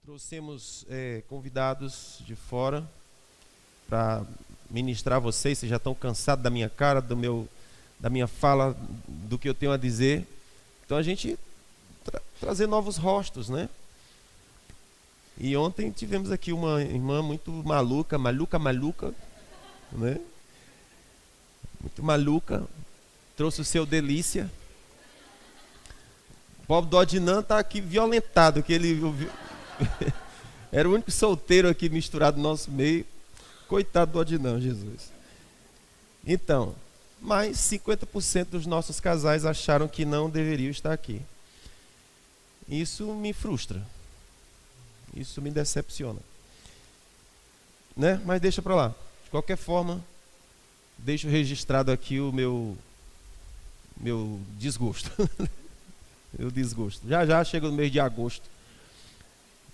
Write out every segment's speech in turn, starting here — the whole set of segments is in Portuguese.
Trouxemos convidados de fora para ministrar a vocês. Vocês já estão cansados da minha cara, da minha fala, do que eu tenho a dizer. Então a gente trazer novos rostos, né? E ontem tivemos aqui uma irmã muito maluca, né? Muito maluca. Trouxe o seu delícia. O pobre do Odinã está aqui violentado, que ele era o único solteiro aqui misturado no nosso meio. Coitado do Odinã, Jesus. Então, mas 50% dos nossos casais acharam que não deveriam estar aqui. Isso me frustra. Isso me decepciona. Né? Mas deixa para lá. De qualquer forma, deixo registrado aqui o meu desgosto. Meu desgosto. Já chega no mês de agosto.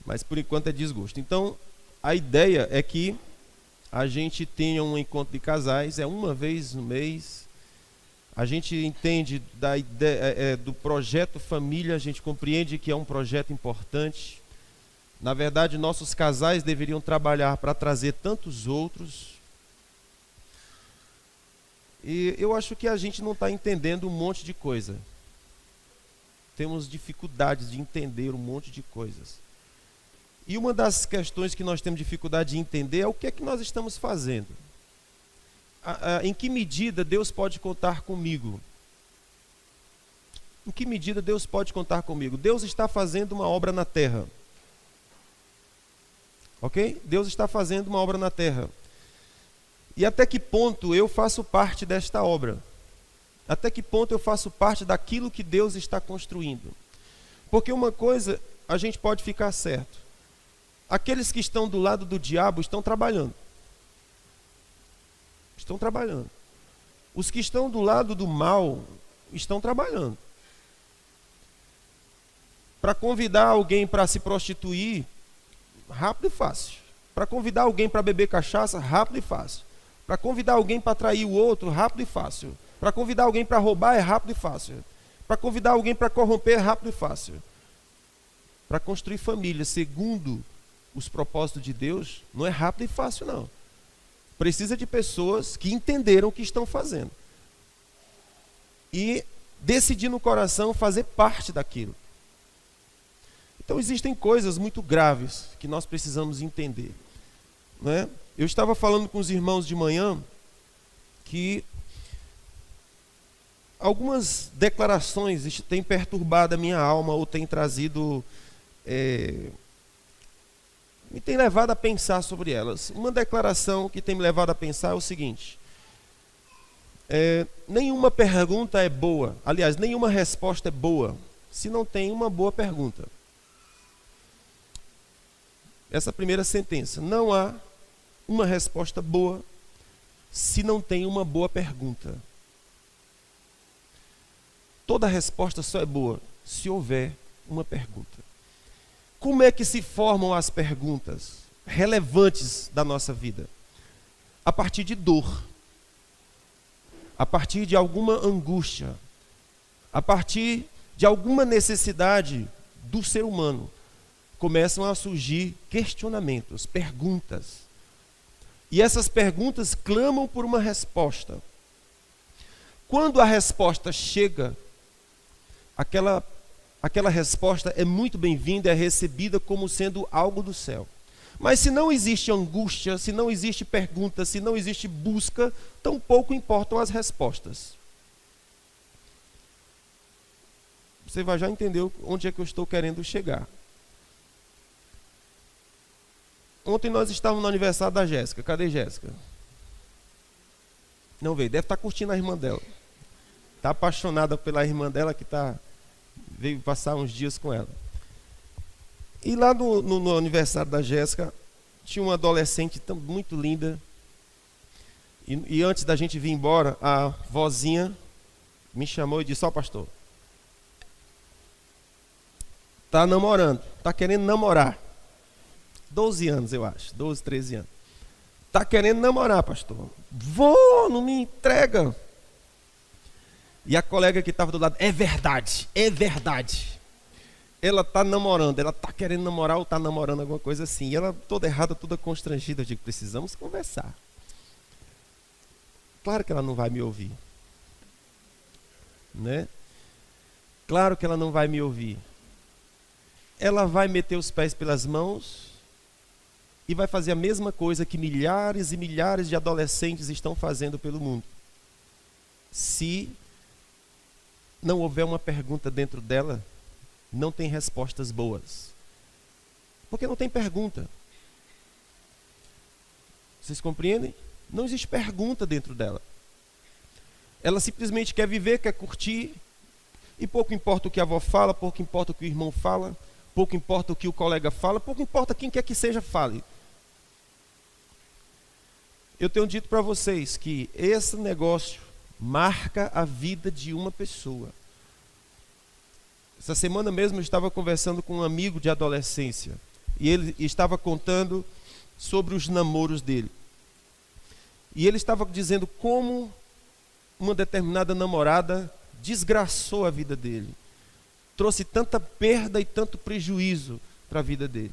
Mas por enquanto é desgosto. Então, a ideia é que a gente tenha um encontro de casais, é uma vez no mês. A gente entende da ideia, do projeto família, a gente compreende que é um projeto importante. Na verdade, nossos casais deveriam trabalhar para trazer tantos outros. E eu acho que a gente não está entendendo um monte de coisa. Temos dificuldades de entender um monte de coisas. E uma das questões que nós temos dificuldade de entender é o que é que nós estamos fazendo. Em que medida Deus pode contar comigo? Em que medida Deus pode contar comigo? Deus está fazendo uma obra na terra. Ok? Deus está fazendo uma obra na terra. E até que ponto eu faço parte desta obra? Até que ponto eu faço parte daquilo que Deus está construindo? Porque uma coisa a gente pode ficar certo. Aqueles que estão do lado do diabo estão trabalhando. Estão trabalhando. Os que estão do lado do mal estão trabalhando. Para convidar alguém para se prostituir, rápido e fácil. Para convidar alguém para beber cachaça, rápido e fácil. Para convidar alguém para trair o outro, rápido e fácil. Para convidar alguém para roubar, é rápido e fácil. Para convidar alguém para corromper, é rápido e fácil. Para construir família segundo os propósitos de Deus, não é rápido e fácil, não. Precisa de pessoas que entenderam o que estão fazendo. E decidir no coração fazer parte daquilo. Então existem coisas muito graves que nós precisamos entender. Né? Eu estava falando com os irmãos de manhã que algumas declarações têm perturbado a minha alma ou têm trazido... me tem levado a pensar sobre elas. Uma declaração que tem me levado a pensar é o seguinte: nenhuma pergunta é boa, aliás, nenhuma resposta é boa se não tem uma boa pergunta. Essa primeira sentença: não há uma resposta boa se não tem uma boa pergunta. Toda resposta só é boa se houver uma pergunta. Como é que se formam as perguntas relevantes da nossa vida? A partir de dor, a partir de alguma angústia, a partir de alguma necessidade do ser humano, começam a surgir questionamentos, perguntas. E essas perguntas clamam por uma resposta. Quando a resposta chega, aquela resposta é muito bem-vinda, é recebida como sendo algo do céu. Mas se não existe angústia, se não existe pergunta, se não existe busca, tampouco importam as respostas. Você vai já entender onde é que eu estou querendo chegar. Ontem nós estávamos no aniversário da Jéssica. Cadê Jéssica? Não veio, deve estar curtindo a irmã dela. Está apaixonada pela irmã dela que veio passar uns dias com ela. E lá no aniversário da Jéssica, tinha uma adolescente muito linda. E antes da gente vir embora, a vozinha me chamou e disse: ó, pastor, está namorando, está querendo namorar. 12 anos, eu acho, 12, 13 anos. Está querendo namorar, pastor. Não me entrega. E a colega que estava do lado: é verdade, é verdade. ela está namorando, ela está querendo namorar ou está namorando alguma coisa assim. E ela toda errada, toda constrangida. Eu digo, precisamos conversar. Claro que ela não vai me ouvir. Né? Claro que ela não vai me ouvir. Ela vai meter os pés pelas mãos e vai fazer a mesma coisa que milhares e milhares de adolescentes estão fazendo pelo mundo. Se não houver uma pergunta dentro dela, não tem respostas boas. Porque não tem pergunta. Vocês compreendem? Não existe pergunta dentro dela. Ela simplesmente quer viver, quer curtir, e pouco importa o que a avó fala, pouco importa o que o irmão fala, pouco importa o que o colega fala, pouco importa quem quer que seja fale. Eu tenho dito para vocês que esse negócio marca a vida de uma pessoa. Essa semana mesmo eu estava conversando com um amigo de adolescência, e ele estava contando sobre os namoros dele. E ele estava dizendo como uma determinada namorada desgraçou a vida dele. Trouxe tanta perda e tanto prejuízo para a vida dele.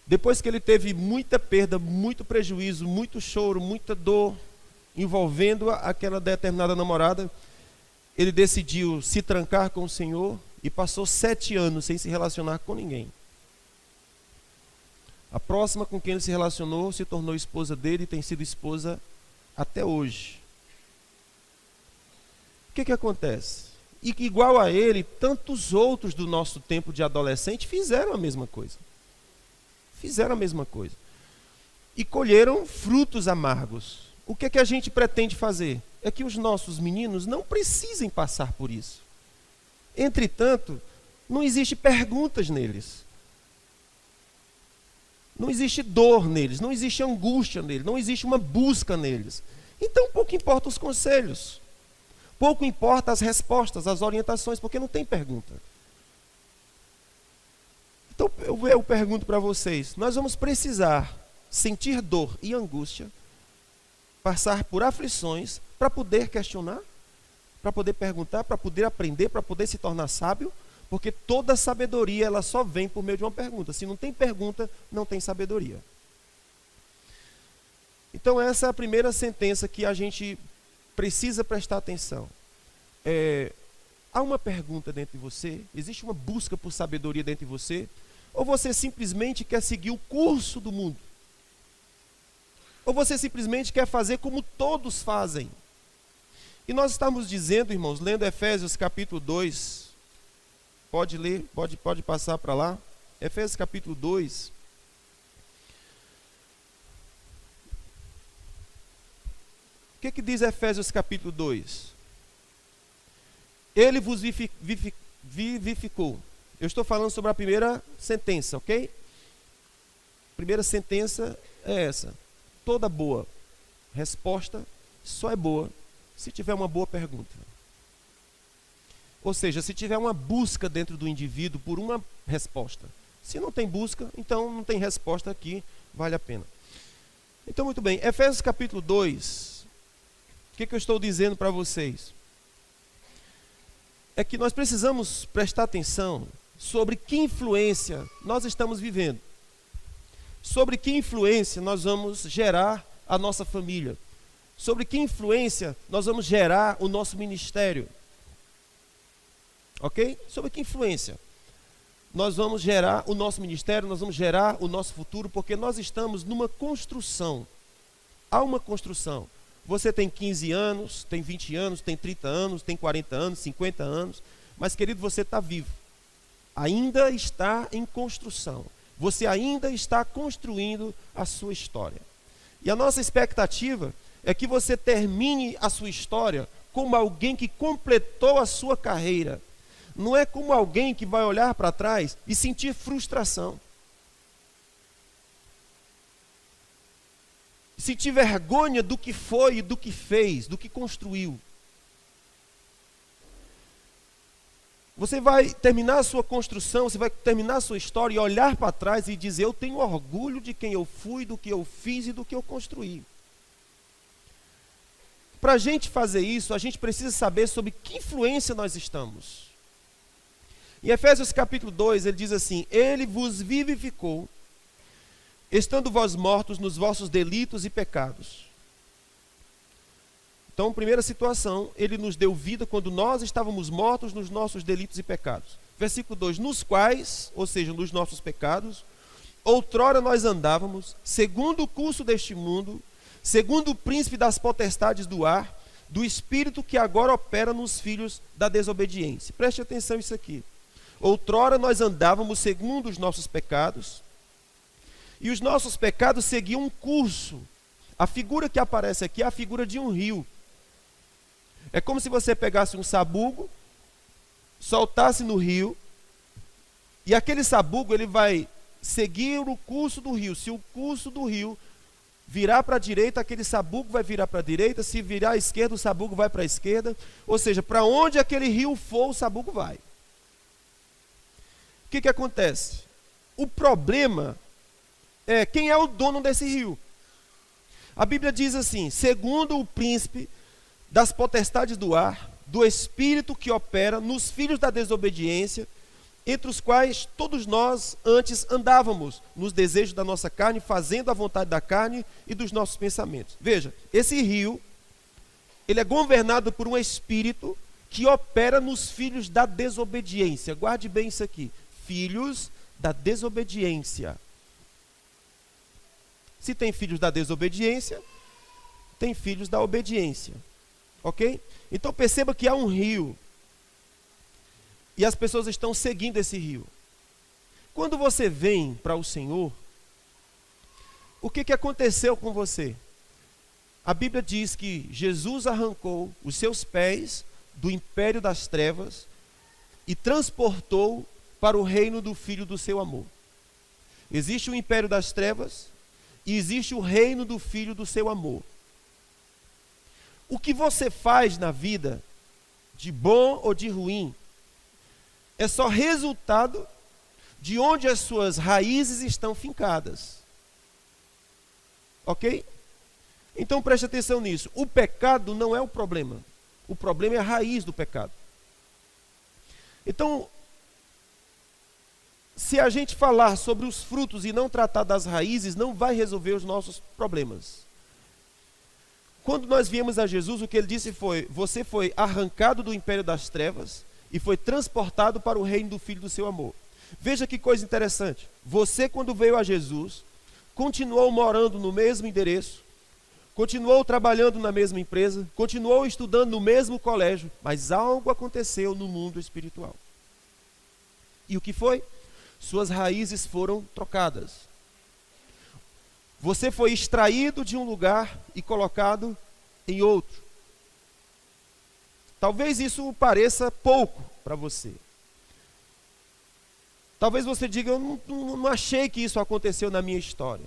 Depois que ele teve muita perda, muito prejuízo, muito choro, muita dor envolvendo aquela determinada namorada, ele decidiu se trancar com o Senhor e passou 7 anos sem se relacionar com ninguém. A próxima com quem ele se relacionou se tornou esposa dele e tem sido esposa até hoje. O que acontece? E que igual a ele, tantos outros do nosso tempo de adolescente fizeram a mesma coisa. Fizeram a mesma coisa. E colheram frutos amargos. O que a gente pretende fazer? É que os nossos meninos não precisem passar por isso. Entretanto, não existe perguntas neles. Não existe dor neles, não existe angústia neles, não existe uma busca neles. Então pouco importa os conselhos. Pouco importa as respostas, as orientações, porque não tem pergunta. Então eu pergunto para vocês, nós vamos precisar sentir dor e angústia, passar por aflições, para poder questionar, para poder perguntar, para poder aprender, para poder se tornar sábio, porque toda sabedoria ela só vem por meio de uma pergunta. Se não tem pergunta, não tem sabedoria. Então essa é a primeira sentença que a gente precisa prestar atenção. Há uma pergunta dentro de você? Existe uma busca por sabedoria dentro de você? Ou você simplesmente quer seguir o curso do mundo? Ou você simplesmente quer fazer como todos fazem? E nós estamos dizendo, irmãos, lendo Efésios capítulo 2, pode ler, pode passar para lá, Efésios capítulo 2, o que diz Efésios capítulo 2? Ele vos vivificou. Eu estou falando sobre a primeira sentença, ok? Primeira sentença é essa. Toda boa resposta só é boa se tiver uma boa pergunta. Ou seja, se tiver uma busca dentro do indivíduo por uma resposta. Se não tem busca, então não tem resposta aqui, vale a pena. Então, muito bem, Efésios capítulo 2, o que eu estou dizendo para vocês? É que nós precisamos prestar atenção sobre que influência nós estamos vivendo. Sobre que influência nós vamos gerar a nossa família. Sobre que influência nós vamos gerar o nosso ministério. Ok? Sobre que influência nós vamos gerar o nosso ministério, nós vamos gerar o nosso futuro, porque nós estamos numa construção. Há uma construção. Você tem 15 anos, tem 20 anos, tem 30 anos, tem 40 anos, 50 anos, mas querido, você está vivo. Ainda está em construção. Você ainda está construindo a sua história. E a nossa expectativa é que você termine a sua história como alguém que completou a sua carreira. Não é como alguém que vai olhar para trás e sentir frustração. Sentir vergonha do que foi e do que fez, do que construiu. Você vai terminar a sua construção, você vai terminar a sua história e olhar para trás e dizer, eu tenho orgulho de quem eu fui, do que eu fiz e do que eu construí. Para a gente fazer isso, a gente precisa saber sobre que influência nós estamos. Em Efésios capítulo 2, ele diz assim: ele vos vivificou, estando vós mortos nos vossos delitos e pecados. Então, primeira situação, ele nos deu vida quando nós estávamos mortos nos nossos delitos e pecados. Versículo 2, nos quais, ou seja, nos nossos pecados, outrora nós andávamos, segundo o curso deste mundo, segundo o príncipe das potestades do ar, do espírito que agora opera nos filhos da desobediência. Preste atenção nisso aqui. Outrora nós andávamos segundo os nossos pecados, e os nossos pecados seguiam um curso. A figura que aparece aqui é a figura de um rio. É como se você pegasse um sabugo, soltasse no rio, e aquele sabugo ele vai seguir o curso do rio. Se o curso do rio virar para a direita, aquele sabugo vai virar para a direita. Se virar à esquerda, o sabugo vai para a esquerda. Ou seja, para onde aquele rio for, o sabugo vai. O que acontece? O problema é quem é o dono desse rio. A Bíblia diz assim: segundo o príncipe das potestades do ar, do espírito que opera nos filhos da desobediência, entre os quais todos nós antes andávamos, nos desejos da nossa carne, fazendo a vontade da carne e dos nossos pensamentos. Veja, esse rio, ele é governado por um espírito que opera nos filhos da desobediência. Guarde bem isso aqui: filhos da desobediência. Se tem filhos da desobediência, tem filhos da obediência. Ok? Então perceba que há um rio. E as pessoas estão seguindo esse rio. Quando você vem para o Senhor, o que aconteceu com você? A Bíblia diz que Jesus arrancou os seus pés do império das trevas e transportou para o reino do Filho do seu amor. Existe o império das trevas e existe o reino do Filho do seu amor. O que você faz na vida, de bom ou de ruim, é só resultado de onde as suas raízes estão fincadas. Ok? Então preste atenção nisso. O pecado não é o problema. O problema é a raiz do pecado. Então, se a gente falar sobre os frutos e não tratar das raízes, não vai resolver os nossos problemas. Quando nós viemos a Jesus, o que ele disse foi: você foi arrancado do império das trevas e foi transportado para o reino do Filho do seu amor. Veja que coisa interessante. Você, quando veio a Jesus, continuou morando no mesmo endereço, continuou trabalhando na mesma empresa, continuou estudando no mesmo colégio, mas algo aconteceu no mundo espiritual. E o que foi? Suas raízes foram trocadas. Você foi extraído de um lugar e colocado em outro. Talvez isso pareça pouco para você. Talvez você diga: eu não achei que isso aconteceu na minha história.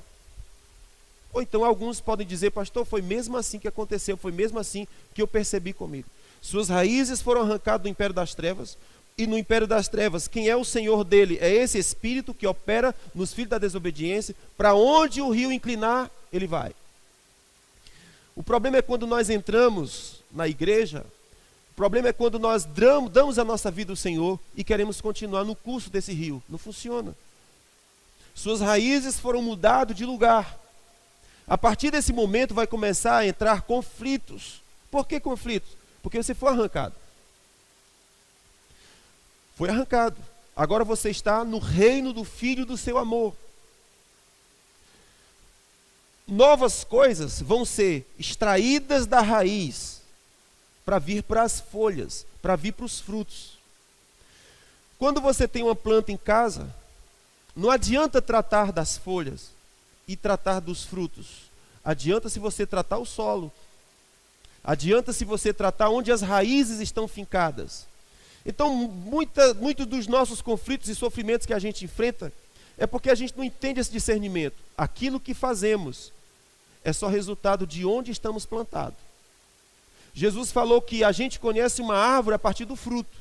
Ou então alguns podem dizer: pastor, foi mesmo assim que aconteceu, foi mesmo assim que eu percebi comigo. Suas raízes foram arrancadas do império das trevas, e no império das trevas, quem é o senhor dele? É esse espírito que opera nos filhos da desobediência. Para onde o rio inclinar, ele vai. O problema é quando nós entramos na igreja, o problema é quando nós damos a nossa vida ao Senhor e queremos continuar no curso desse rio. Não funciona. Suas raízes foram mudadas de lugar. A partir desse momento vai começar a entrar conflitos. Por que conflitos? Porque você foi arrancado. Foi arrancado. Agora você está no reino do Filho do seu amor. Novas coisas vão ser extraídas da raiz para vir para as folhas, para vir para os frutos. Quando você tem uma planta em casa, não adianta tratar das folhas e tratar dos frutos. Adianta se você tratar o solo. Adianta se você tratar onde as raízes estão fincadas. Então, muitos dos nossos conflitos e sofrimentos que a gente enfrenta é porque a gente não entende esse discernimento. Aquilo que fazemos é só resultado de onde estamos plantados. Jesus falou que a gente conhece uma árvore a partir do fruto.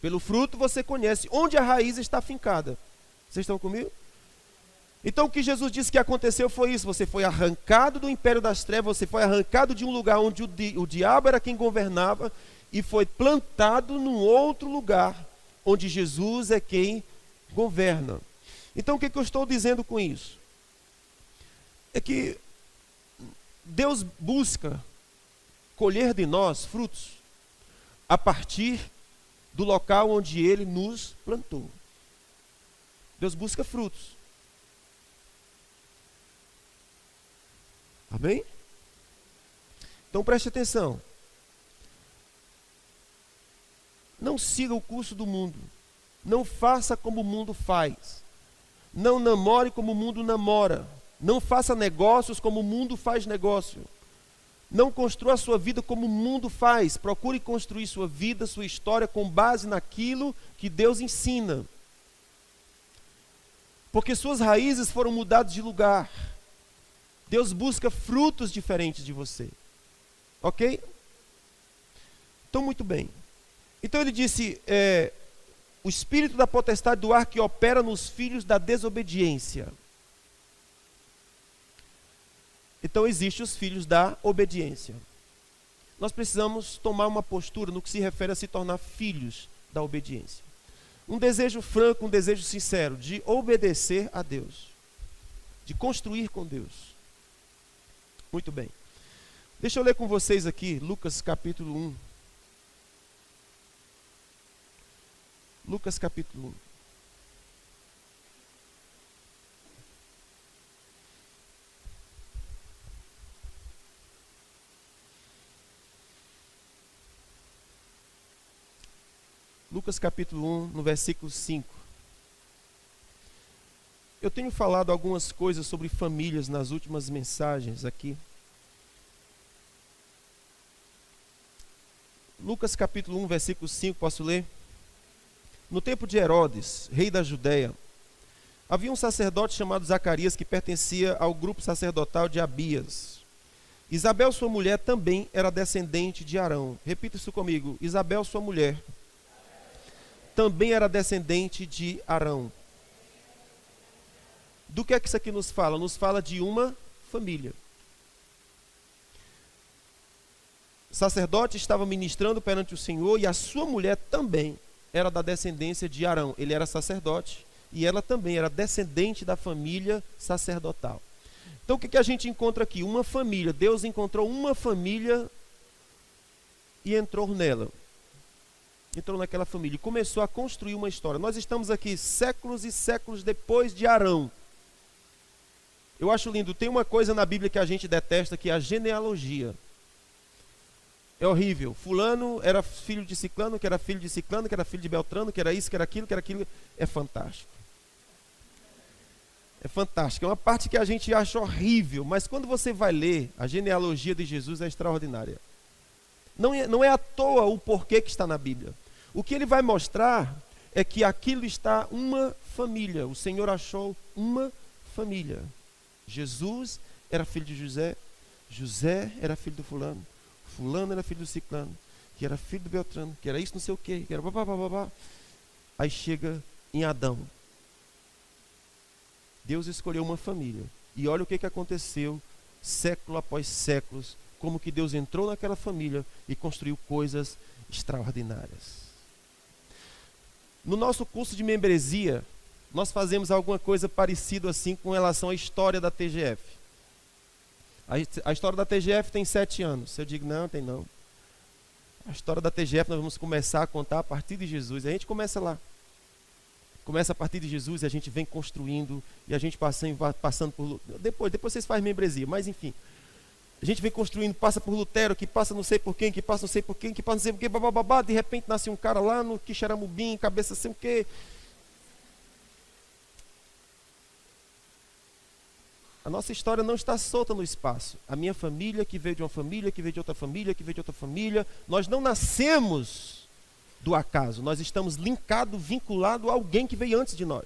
Pelo fruto você conhece onde a raiz está fincada. Vocês estão comigo? Então o que Jesus disse que aconteceu foi isso: você foi arrancado do império das trevas, você foi arrancado de um lugar onde o diabo era quem governava e foi plantado num outro lugar, onde Jesus é quem governa. Então o que eu estou dizendo com isso? É que Deus busca colher de nós frutos a partir do local onde Ele nos plantou. Deus busca frutos. Amém? Então preste atenção. Não siga o curso do mundo. Não faça como o mundo faz. Não namore como o mundo namora. Não faça negócios como o mundo faz negócio. Não construa a sua vida como o mundo faz. Procure construir sua vida, sua história com base naquilo que Deus ensina. Porque suas raízes foram mudadas de lugar. Deus busca frutos diferentes de você. Ok? Então, muito bem. Então ele disse, o espírito da potestade do ar que opera nos filhos da desobediência. Então existem os filhos da obediência. Nós precisamos tomar uma postura no que se refere a se tornar filhos da obediência. Um desejo franco, um desejo sincero de obedecer a Deus. De construir com Deus. Muito bem. Deixa eu ler com vocês aqui, Lucas capítulo 1. Lucas capítulo 1. Lucas capítulo 1, no versículo 5. Eu tenho falado algumas coisas sobre famílias nas últimas mensagens aqui. Lucas capítulo 1, versículo 5, posso ler? No tempo de Herodes, rei da Judéia, havia um sacerdote chamado Zacarias que pertencia ao grupo sacerdotal de Abias. Isabel, sua mulher, também era descendente de Arão. Repita isso comigo. Isabel, sua mulher, também era descendente de Arão. Do que é que isso aqui nos fala? Nos fala de uma família. O sacerdote estava ministrando perante o Senhor e a sua mulher também era da descendência de Arão. Ele era sacerdote e ela também era descendente da família sacerdotal. Então o que a gente encontra aqui? Uma família. Deus encontrou uma família e entrou nela. Entrou naquela família e começou a construir uma história. Nós estamos aqui séculos e séculos depois de Arão. Eu acho lindo. Tem uma coisa na Bíblia que a gente detesta, que é a genealogia. É horrível. Fulano era filho de Ciclano, que era filho de Ciclano, que era filho de Beltrano, que era isso, que era aquilo, que era aquilo. É fantástico. É fantástico. É uma parte que a gente acha horrível, mas quando você vai ler, a genealogia de Jesus é extraordinária. Não é à toa o porquê que está na Bíblia. O que ele vai mostrar é que aquilo está uma família. O Senhor achou uma família. Jesus era filho de José, José era filho do fulano, fulano era filho do Ciclano, que era filho do Beltrano, que era isso não sei o quê, que era babá. Aí chega em Adão. Deus escolheu uma família. E olha o que aconteceu século após séculos, como que Deus entrou naquela família e construiu coisas extraordinárias. No nosso curso de membresia, nós fazemos alguma coisa parecida assim com relação à história da TGF. A história da TGF tem 7 anos. Eu digo, não, tem não. A história da TGF nós vamos começar a contar a partir de Jesus. A gente começa lá. Começa a partir de Jesus e a gente vem construindo e a gente passando por... Depois vocês fazem membresia, mas enfim. A gente vem construindo, passa por Lutero, que passa não sei por quem, que passa não sei por quem, que passa não sei por quem, bababá, de repente nasce um cara lá no Quixeramobim, cabeça assim o quê. A nossa história não está solta no espaço. A minha família, que veio de uma família, que veio de outra família, que veio de outra família. Nós não nascemos do acaso. Nós estamos linkados, vinculados a alguém que veio antes de nós.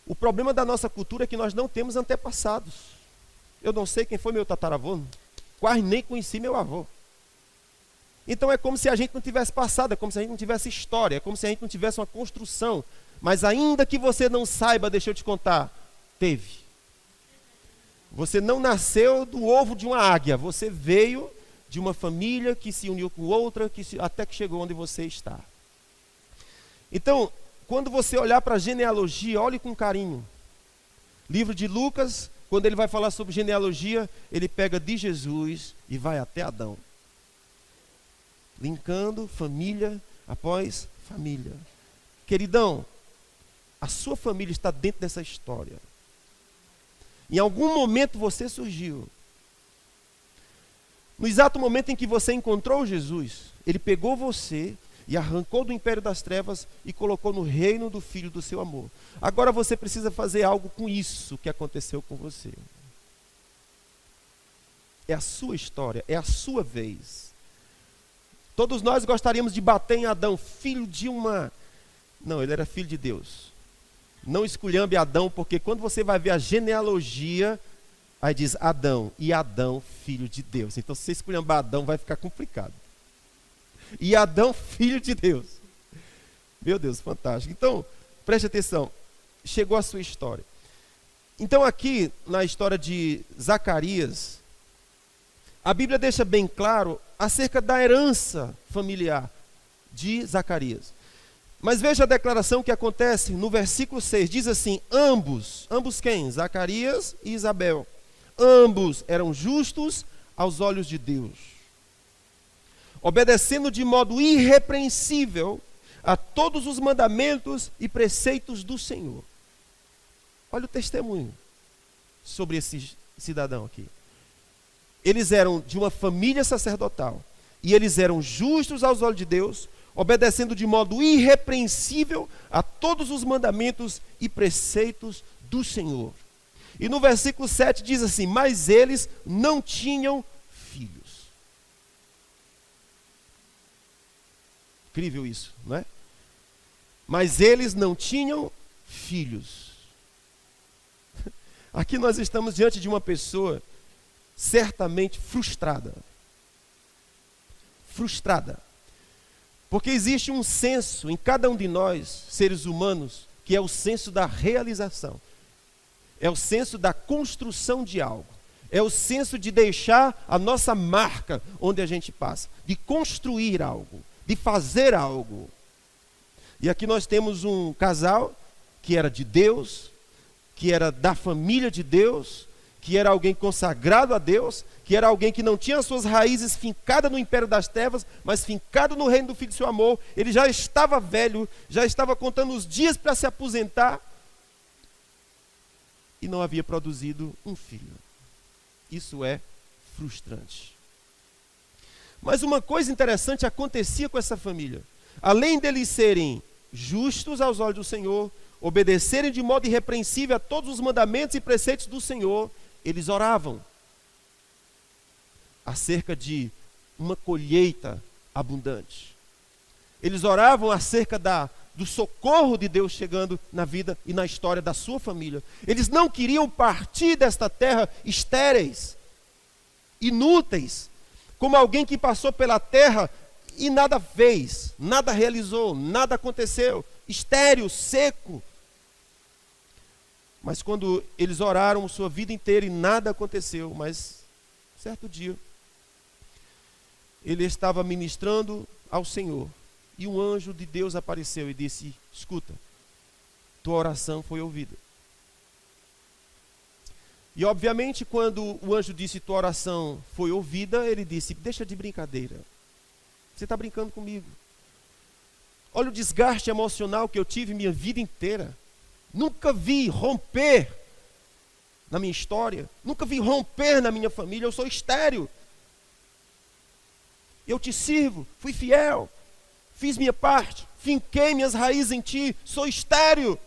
O problema da nossa cultura é que nós não temos antepassados. Eu não sei quem foi meu tataravô, quase nem conheci meu avô. Então é como se a gente não tivesse passado, é como se a gente não tivesse história, é como se a gente não tivesse uma construção. Mas ainda que você não saiba, deixa eu te contar, teve. Você não nasceu do ovo de uma águia, você veio de uma família que se uniu com outra, até que chegou onde você está. Então, quando você olhar para a genealogia, olhe com carinho. Livro de Lucas, quando ele vai falar sobre genealogia, ele pega de Jesus e vai até Adão. Linkando família após família. Queridão, a sua família está dentro dessa história. Em algum momento você surgiu. No exato momento em que você encontrou Jesus, ele pegou você e arrancou do império das trevas e colocou no reino do Filho do seu amor. Agora você precisa fazer algo com isso que aconteceu com você. É a sua história, é a sua vez. Todos nós gostaríamos de bater em Adão, filho de uma... Não, ele era filho de Deus. Não esculhambe Adão, porque quando você vai ver a genealogia, aí diz Adão, e Adão, filho de Deus. Então, se você esculhambar Adão, vai ficar complicado. E Adão, filho de Deus. Meu Deus, fantástico. Então, preste atenção. Chegou a sua história. Então, aqui, na história de Zacarias, a Bíblia deixa bem claro acerca da herança familiar de Zacarias. Mas veja a declaração que acontece no versículo 6. Diz assim, ambos quem? Zacarias e Isabel. Ambos eram justos aos olhos de Deus, obedecendo de modo irrepreensível a todos os mandamentos e preceitos do Senhor. Olha o testemunho sobre esse cidadão aqui. Eles eram de uma família sacerdotal e eles eram justos aos olhos de Deus, obedecendo de modo irrepreensível a todos os mandamentos e preceitos do Senhor. E no versículo 7 diz assim, mas eles não tinham filhos. Incrível isso, não é? Mas eles não tinham filhos. Aqui nós estamos diante de uma pessoa certamente frustrada. Frustrada. Porque existe um senso em cada um de nós, seres humanos, que é o senso da realização. É o senso da construção de algo. É o senso de deixar a nossa marca onde a gente passa. De construir algo. De fazer algo. E aqui nós temos um casal que era de Deus, que era da família de Deus, que era alguém consagrado a Deus, que era alguém que não tinha suas raízes fincadas no império das trevas, mas fincado no reino do Filho do seu amor. Ele já estava velho, já estava contando os dias para se aposentar e não havia produzido um filho. Isso é frustrante. Mas uma coisa interessante acontecia com essa família. Além deles serem justos aos olhos do Senhor, obedecerem de modo irrepreensível a todos os mandamentos e preceitos do Senhor, eles oravam acerca de uma colheita abundante. Eles oravam acerca do socorro de Deus chegando na vida e na história da sua família. Eles não queriam partir desta terra estéreis, inúteis, como alguém que passou pela terra e nada fez, nada realizou, nada aconteceu, estéril, seco. Mas quando eles oraram sua vida inteira e nada aconteceu, mas certo dia, ele estava ministrando ao Senhor e um anjo de Deus apareceu e disse, escuta, tua oração foi ouvida. E obviamente quando o anjo disse, tua oração foi ouvida, ele disse, deixa de brincadeira. Você está brincando comigo. Olha o desgaste emocional que eu tive minha vida inteira. Nunca vi romper na minha história. Nunca vi romper na minha família. Eu sou estéril. Eu te sirvo, fui fiel. Fiz minha parte. Finquei minhas raízes em ti. Sou estéril.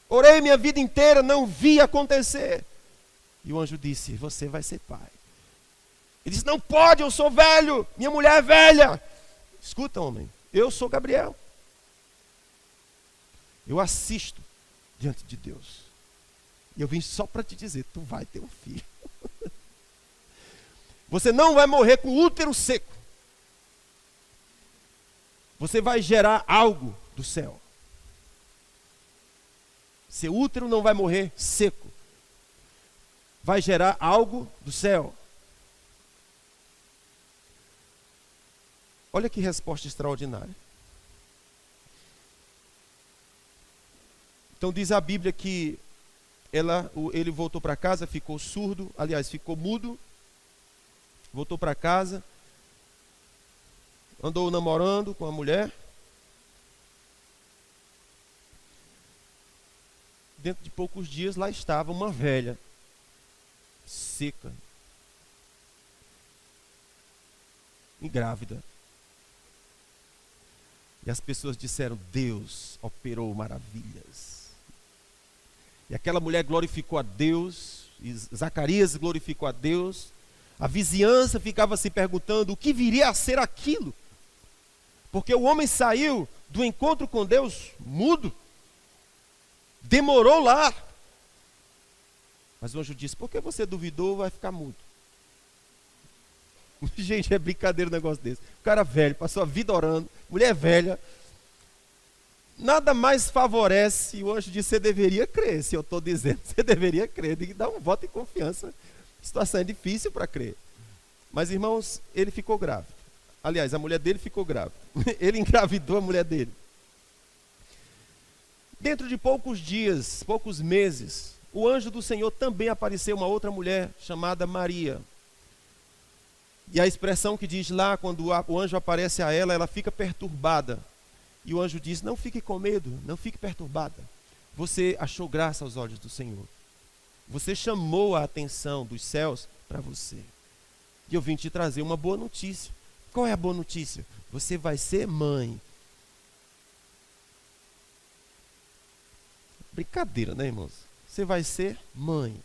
Orei minha vida inteira, não vi acontecer. E o anjo disse, você vai ser pai. Ele disse, não pode, eu sou velho. Minha mulher é velha. Escuta, homem, eu sou Gabriel. Eu assisto diante de Deus. E eu vim só para te dizer, tu vai ter um filho. Você não vai morrer com o útero seco. Você vai gerar algo do céu. Seu útero não vai morrer seco. Vai gerar algo do céu. Olha que resposta extraordinária. Então diz a Bíblia que ele voltou para casa, ficou surdo, aliás, ficou mudo, voltou para casa, andou namorando com a mulher. Dentro de poucos dias, lá estava uma velha, seca e grávida. E as pessoas disseram: Deus operou maravilhas. E aquela mulher glorificou a Deus, e Zacarias glorificou a Deus. A vizinhança ficava se perguntando o que viria a ser aquilo. Porque o homem saiu do encontro com Deus mudo. Demorou lá. Mas o anjo disse: por que você duvidou? Vai ficar mudo. Gente, é brincadeira um negócio desse. O cara velho, passou a vida orando, mulher velha. Nada mais favorece. E o anjo disse: você deveria crer. Se eu estou dizendo, você deveria crer. Tem que dar um voto de confiança. A situação é difícil para crer. Mas, irmãos, ele ficou grávido. Aliás, a mulher dele ficou grávida. Ele engravidou a mulher dele. Dentro de poucos dias, poucos meses, o anjo do Senhor também apareceu uma outra mulher chamada Maria. E a expressão que diz lá, quando o anjo aparece a ela, ela fica perturbada. E o anjo diz: não fique com medo, não fique perturbada. Você achou graça aos olhos do Senhor. Você chamou a atenção dos céus para você. E eu vim te trazer uma boa notícia. Qual é a boa notícia? Você vai ser mãe. Brincadeira, né, irmãos? Você vai ser mãe.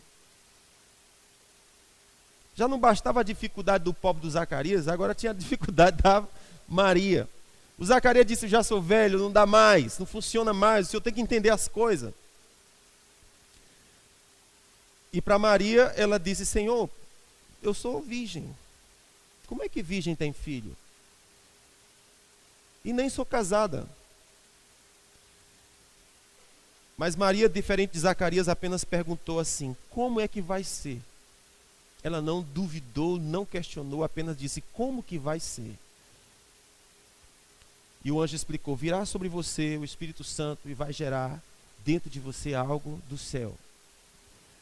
Já não bastava a dificuldade do pobre do Zacarias, agora tinha a dificuldade da Maria. O Zacarias disse: já sou velho, não dá mais, não funciona mais, o senhor tem que entender as coisas. E para Maria, ela disse: Senhor, eu sou virgem. Como é que virgem tem filho? E nem sou casada. Mas Maria, diferente de Zacarias, apenas perguntou assim: como é que vai ser? Ela não duvidou, não questionou, apenas disse: como que vai ser? E o anjo explicou: virá sobre você o Espírito Santo e vai gerar dentro de você algo do céu.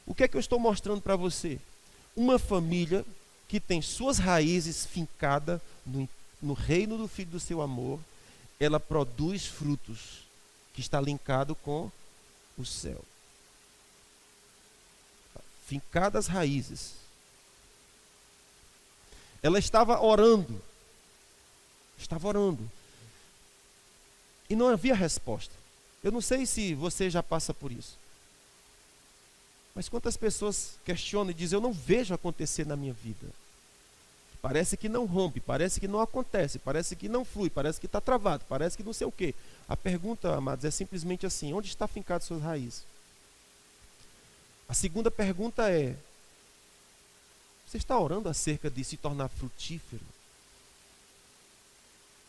O que é que eu estou mostrando para você? Uma família que tem suas raízes fincadas no reino do Filho do seu amor, ela produz frutos que está linkado com o céu. Fincadas raízes. Ela estava orando. Estava orando. E não havia resposta. Eu não sei se você já passa por isso. Mas quantas pessoas questionam e dizem: eu não vejo acontecer na minha vida. Parece que não rompe, parece que não acontece, parece que não flui, parece que está travado, parece que não sei o quê. A pergunta, amados, é simplesmente assim: onde está fincado suas raízes? A segunda pergunta é: você está orando acerca de se tornar frutífero?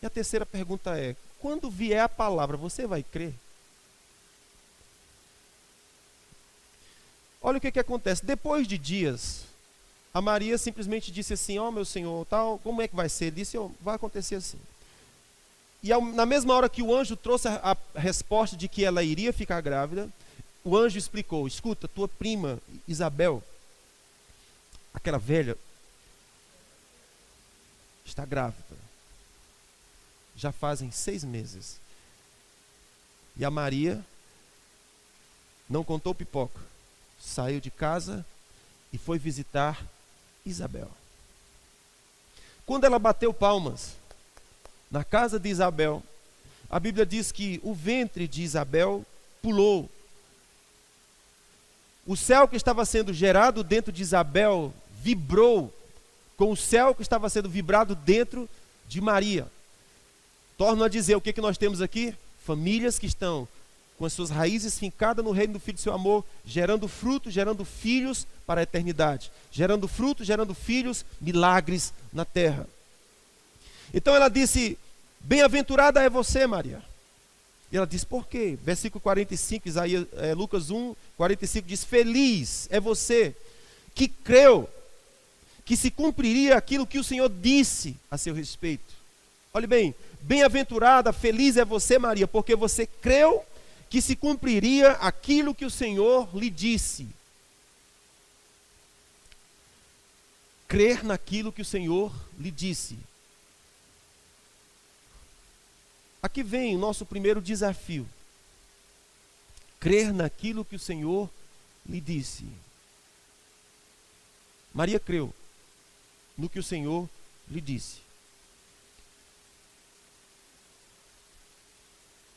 E a terceira pergunta é: quando vier a palavra, você vai crer? Olha o que acontece. Depois de dias, a Maria simplesmente disse assim: ó, meu Senhor, tal, como é que vai ser? Ele disse: vai acontecer assim. E na mesma hora que o anjo trouxe a resposta de que ela iria ficar grávida, o anjo explicou: escuta, tua prima Isabel, aquela velha, está grávida. Já fazem 6 meses. E a Maria não contou pipoca. Saiu de casa e foi visitar Isabel. Quando ela bateu palmas na casa de Isabel, a Bíblia diz que o ventre de Isabel pulou. O céu que estava sendo gerado dentro de Isabel vibrou com o céu que estava sendo vibrado dentro de Maria. Torno a dizer, o que nós temos aqui? Famílias que estão com as suas raízes fincadas no reino do Filho do seu amor, gerando fruto, gerando filhos para a eternidade. Gerando fruto, gerando filhos, milagres na terra. Então ela disse: bem-aventurada é você, Maria. E ela disse: por quê? Versículo 45, Lucas 1, 45 diz: feliz é você que creu que se cumpriria aquilo que o Senhor disse a seu respeito. Olhe bem, bem-aventurada, feliz é você, Maria, porque você creu que se cumpriria aquilo que o Senhor lhe disse. Crer naquilo que o Senhor lhe disse. Aqui vem o nosso primeiro desafio. Crer naquilo que o Senhor lhe disse. Maria creu no que o Senhor lhe disse.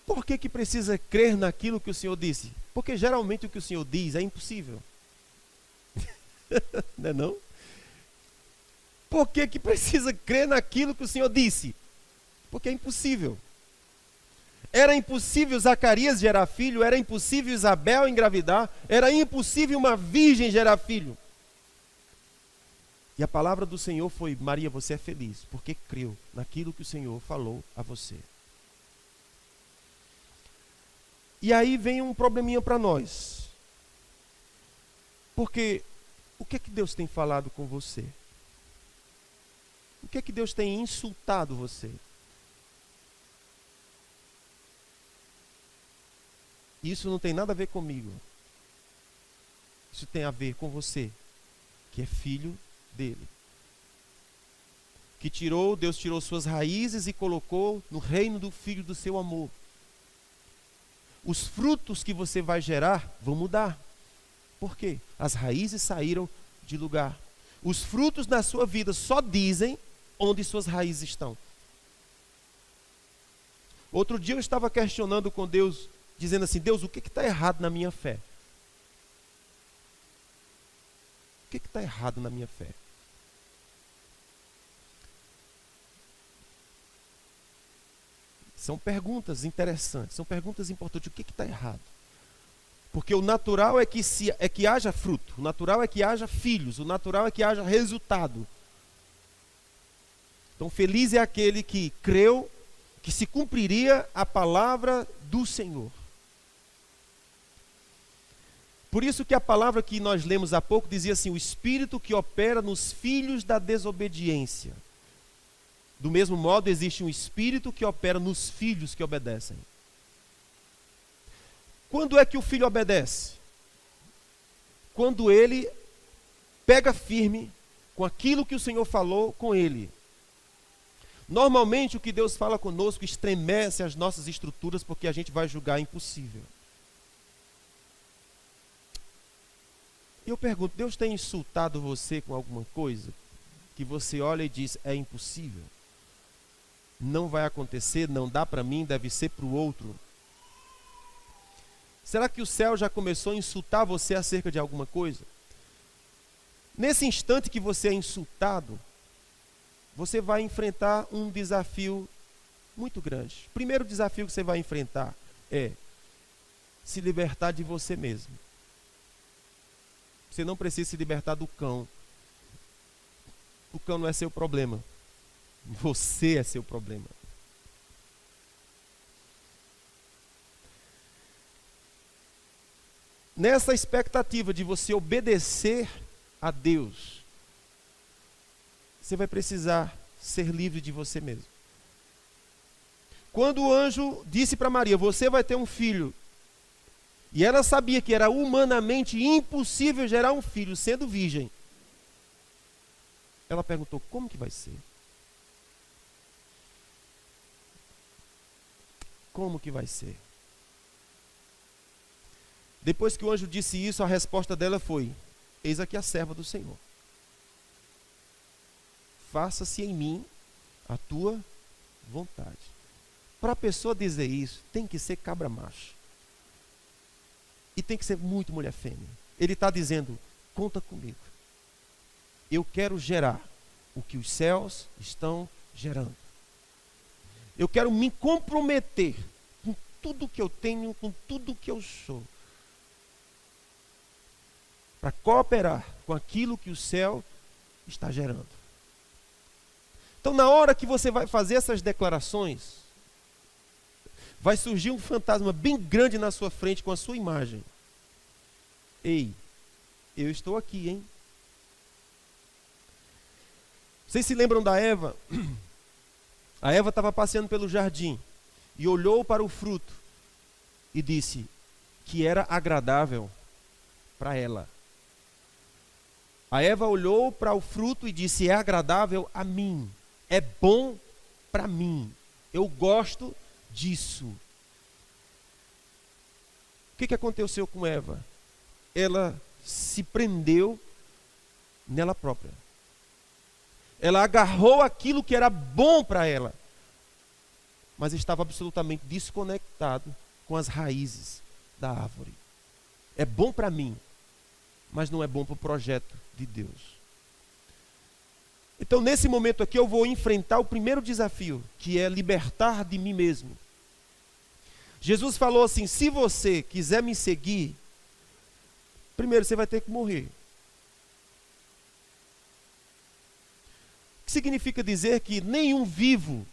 Por que precisa crer naquilo que o Senhor disse? Porque geralmente o que o Senhor diz é impossível. Não é não? Por que precisa crer naquilo que o Senhor disse? Porque é impossível. Era impossível Zacarias gerar filho, era impossível Isabel engravidar, era impossível uma virgem gerar filho. E a palavra do Senhor foi: Maria, você é feliz, porque creu naquilo que o Senhor falou a você. E aí vem um probleminha para nós. Porque o que é que Deus tem falado com você? O que é que Deus tem insultado você? Isso não tem nada a ver comigo. Isso tem a ver com você, que é filho dele. Que Deus tirou suas raízes e colocou no reino do Filho do seu amor. Os frutos que você vai gerar vão mudar. Por quê? As raízes saíram de lugar. Os frutos da sua vida só dizem onde suas raízes estão. Outro dia eu estava questionando com Deus, dizendo assim: Deus, o que está errado na minha fé? O que está errado na minha fé? São perguntas interessantes, são perguntas importantes. O que está errado? Porque o natural é que haja fruto, o natural é que haja filhos, o natural é que haja resultado. Então, feliz é aquele que creu que se cumpriria a palavra do Senhor. Por isso que a palavra que nós lemos há pouco dizia assim: o Espírito que opera nos filhos da desobediência. Do mesmo modo, existe um Espírito que opera nos filhos que obedecem. Quando é que o filho obedece? Quando ele pega firme com aquilo que o Senhor falou com ele. Normalmente o que Deus fala conosco estremece as nossas estruturas, porque a gente vai julgar impossível. E eu pergunto: Deus tem insultado você com alguma coisa que você olha e diz: é impossível? Não vai acontecer, não dá para mim, deve ser para o outro? Será que o céu já começou a insultar você acerca de alguma coisa? Nesse instante que você é insultado, você vai enfrentar um desafio muito grande. O primeiro desafio que você vai enfrentar é se libertar de você mesmo. Você não precisa se libertar do cão. O cão não é seu problema. Você é seu problema. Nessa expectativa de você obedecer a Deus, você vai precisar ser livre de você mesmo. Quando o anjo disse para Maria: você vai ter um filho, e ela sabia que era humanamente impossível gerar um filho sendo virgem, ela perguntou: como que vai ser? Como que vai ser? Depois que o anjo disse isso, a resposta dela foi: eis aqui a serva do Senhor. Faça-se em mim a tua vontade. Para a pessoa dizer isso, tem que ser cabra macho. E tem que ser muito mulher fêmea. Ele está dizendo: conta comigo. Eu quero gerar o que os céus estão gerando. Eu quero me comprometer com tudo que eu tenho, com tudo que eu sou, para cooperar com aquilo que o céu está gerando. Então, na hora que você vai fazer essas declarações, vai surgir um fantasma bem grande na sua frente com a sua imagem. Ei, eu estou aqui, hein? Vocês se lembram da Eva? A Eva estava passeando pelo jardim e olhou para o fruto e disse que era agradável para ela. A Eva olhou para o fruto e disse: é agradável a mim, é bom para mim, eu gosto disso. O que aconteceu com Eva? Ela se prendeu nela própria. Ela agarrou aquilo que era bom para ela, mas estava absolutamente desconectado com as raízes da árvore. É bom para mim, mas não é bom para o projeto de Deus. Então, nesse momento aqui, eu vou enfrentar o primeiro desafio, que é libertar de mim mesmo. Jesus falou assim: se você quiser me seguir, primeiro você vai ter que morrer. O que significa dizer que nenhum vivo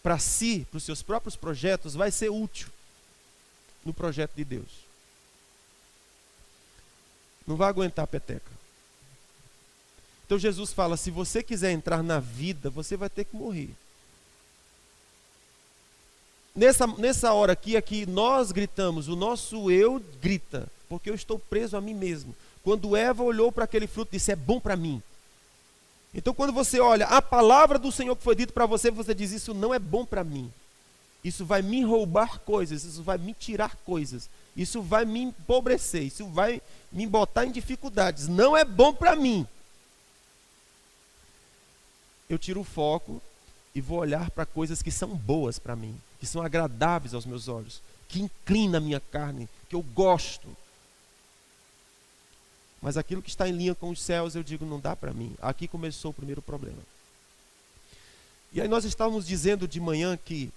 para si, para os seus próprios projetos, vai ser útil no projeto de Deus. Não vai aguentar a peteca. Então Jesus fala: se você quiser entrar na vida, você vai ter que morrer. Nessa hora aqui nós gritamos, o nosso eu grita, porque eu estou preso a mim mesmo. Quando Eva olhou para aquele fruto e disse: é bom para mim. Então quando você olha a palavra do Senhor que foi dito para você, você diz: isso não é bom para mim. Isso vai me roubar coisas, isso vai me tirar coisas, isso vai me empobrecer, isso vai me botar em dificuldades. Não é bom para mim. Eu tiro o foco e vou olhar para coisas que são boas para mim, que são agradáveis aos meus olhos, que inclina a minha carne, que eu gosto. Mas aquilo que está em linha com os céus, eu digo: não dá para mim. Aqui começou o primeiro problema. E aí nós estávamos dizendo de manhã que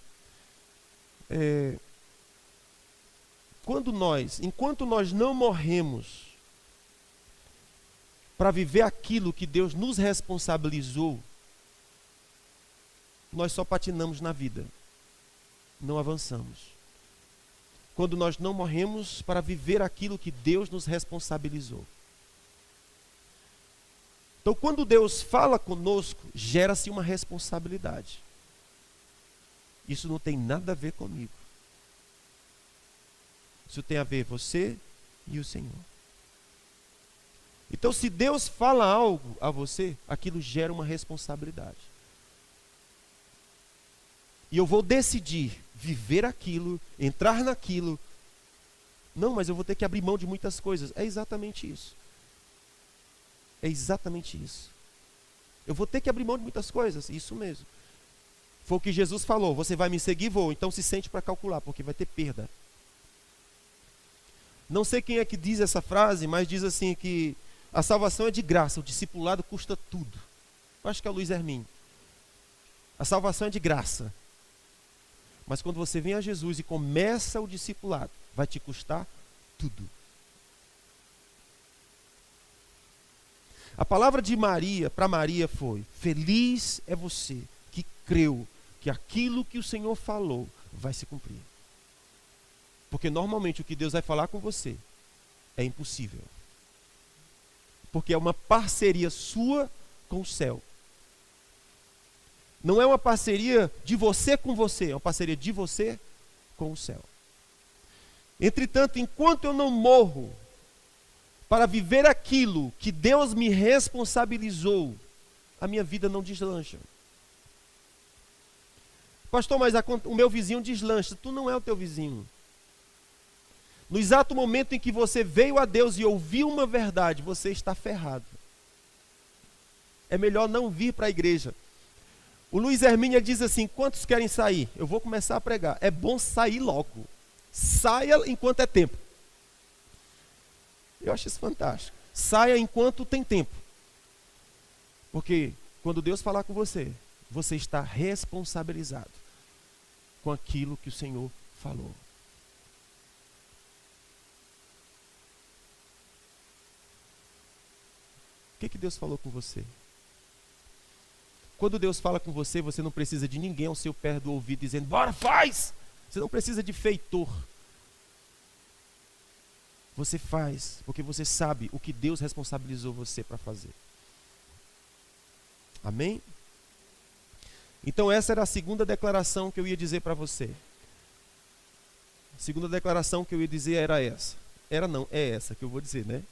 enquanto nós não morremos para viver aquilo que Deus nos responsabilizou, nós só patinamos na vida, não avançamos. Quando nós não morremos para viver aquilo que Deus nos responsabilizou. Então, quando Deus fala conosco, gera-se uma responsabilidade. Isso não tem nada a ver comigo. Isso tem a ver você e o Senhor. Então, se Deus fala algo a você, aquilo gera uma responsabilidade. E eu vou decidir viver aquilo, entrar naquilo. Não, mas eu vou ter que abrir mão de muitas coisas. É exatamente isso. É exatamente isso. Eu vou ter que abrir mão de muitas coisas. Isso mesmo. Foi o que Jesus falou: você vai me seguir, vou. Então se sente para calcular, porque vai ter perda. Não sei quem é que diz essa frase, mas diz assim que a salvação é de graça, o discipulado custa tudo. Eu acho que é o Luiz Hermínio. A salvação é de graça. Mas quando você vem a Jesus e começa o discipulado, vai te custar tudo. A palavra de Maria, para Maria foi: feliz é você que creu que aquilo que o Senhor falou vai se cumprir. Porque normalmente o que Deus vai falar com você é impossível. Porque é uma parceria sua com o céu. Não é uma parceria de você com você, é uma parceria de você com o céu. Entretanto, enquanto eu não morro para viver aquilo que Deus me responsabilizou, a minha vida não deslancha. Pastor, mas o meu vizinho deslancha. Tu não é o teu vizinho. No exato momento em que você veio a Deus e ouviu uma verdade, você está ferrado. É melhor não vir para a igreja. O Luiz Hermínio diz assim: quantos querem sair? Eu vou começar a pregar. É bom sair logo. Saia enquanto é tempo. Eu acho isso fantástico. Saia enquanto tem tempo. Porque quando Deus falar com você, você está responsabilizado com aquilo que o Senhor falou. O que Deus falou com você? Quando Deus fala com você, você não precisa de ninguém ao seu pé do ouvido dizendo: bora, faz! Você não precisa de feitor. Você faz porque você sabe o que Deus responsabilizou você para fazer. Amém? Então essa era a segunda declaração que eu ia dizer para você. A segunda declaração que eu ia dizer era essa. Era não, é essa que eu vou dizer, né?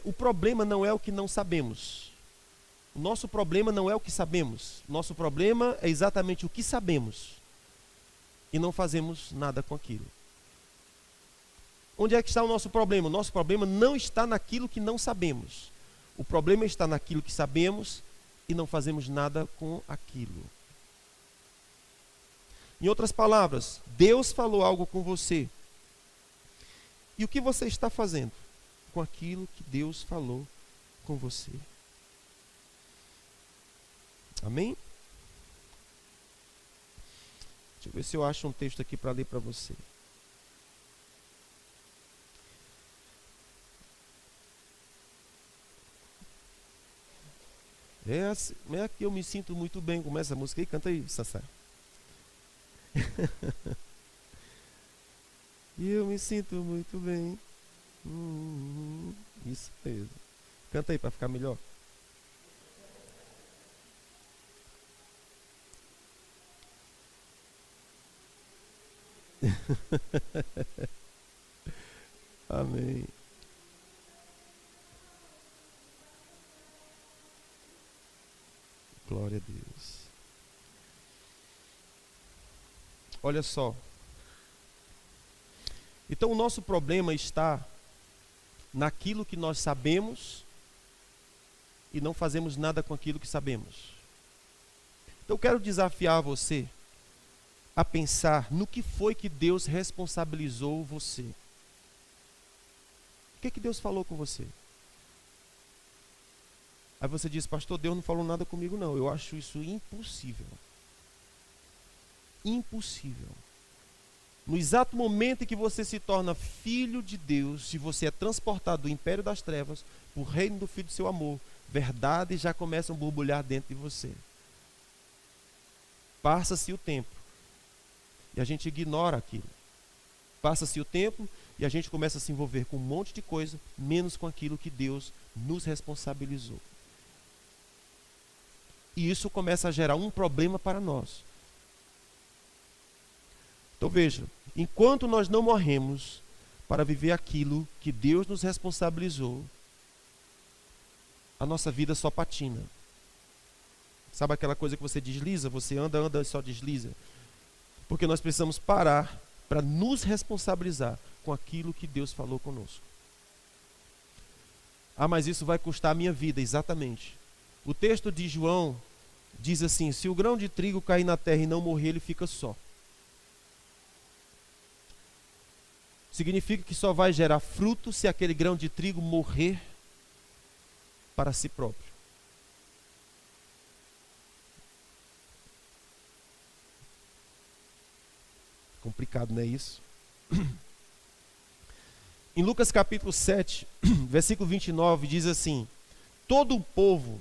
O problema não é o que não sabemos. O nosso problema não é o que sabemos. Nosso problema é exatamente o que sabemos. E não fazemos nada com aquilo. Onde é que está o nosso problema? O nosso problema não está naquilo que não sabemos. O problema está naquilo que sabemos e não fazemos nada com aquilo. Em outras palavras, Deus falou algo com você. E o que você está fazendo com aquilo que Deus falou com você? Amém? Deixa eu ver se eu acho um texto aqui para ler para você. É que eu me sinto muito bem. Começa a música aí, canta aí, Sassá. E eu me sinto muito bem. Isso mesmo. Canta aí para ficar melhor. Amém. Glória a Deus. Olha só. Então o nosso problema está naquilo que nós sabemos e não fazemos nada com aquilo que sabemos. Então eu quero desafiar você a pensar no que foi que Deus responsabilizou você. O que Deus falou com você? Aí você diz, pastor, Deus não falou nada comigo não. Eu acho isso impossível. Impossível. No exato momento em que você se torna filho de Deus, se você é transportado do império das trevas para o reino do Filho do seu amor, verdades já começam a borbulhar dentro de você. Passa-se o tempo e a gente ignora aquilo. Passa-se o tempo e a gente começa a se envolver com um monte de coisa, menos com aquilo que Deus nos responsabilizou. E isso começa a gerar um problema para nós. Então veja, enquanto nós não morremos para viver aquilo que Deus nos responsabilizou, a nossa vida só patina. Sabe aquela coisa que você desliza? Você anda e só desliza. Porque nós precisamos parar para nos responsabilizar com aquilo que Deus falou conosco. Ah, mas isso vai custar a minha vida, exatamente. O texto de João diz assim, se o grão de trigo cair na terra e não morrer, ele fica só. Significa que só vai gerar fruto se aquele grão de trigo morrer para si próprio. Complicado, não é isso? Em Lucas capítulo 7, versículo 29, diz assim, todo o povo,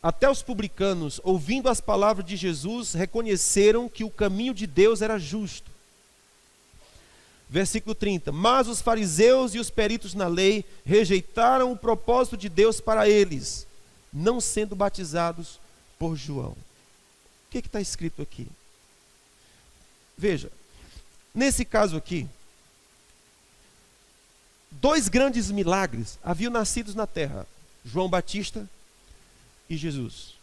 até os publicanos, ouvindo as palavras de Jesus, reconheceram que o caminho de Deus era justo. Versículo 30, mas os fariseus e os peritos na lei rejeitaram o propósito de Deus para eles, não sendo batizados por João. O que está escrito aqui? Veja, nesse caso aqui, dois grandes milagres haviam nascido na terra, João Batista e Jesus.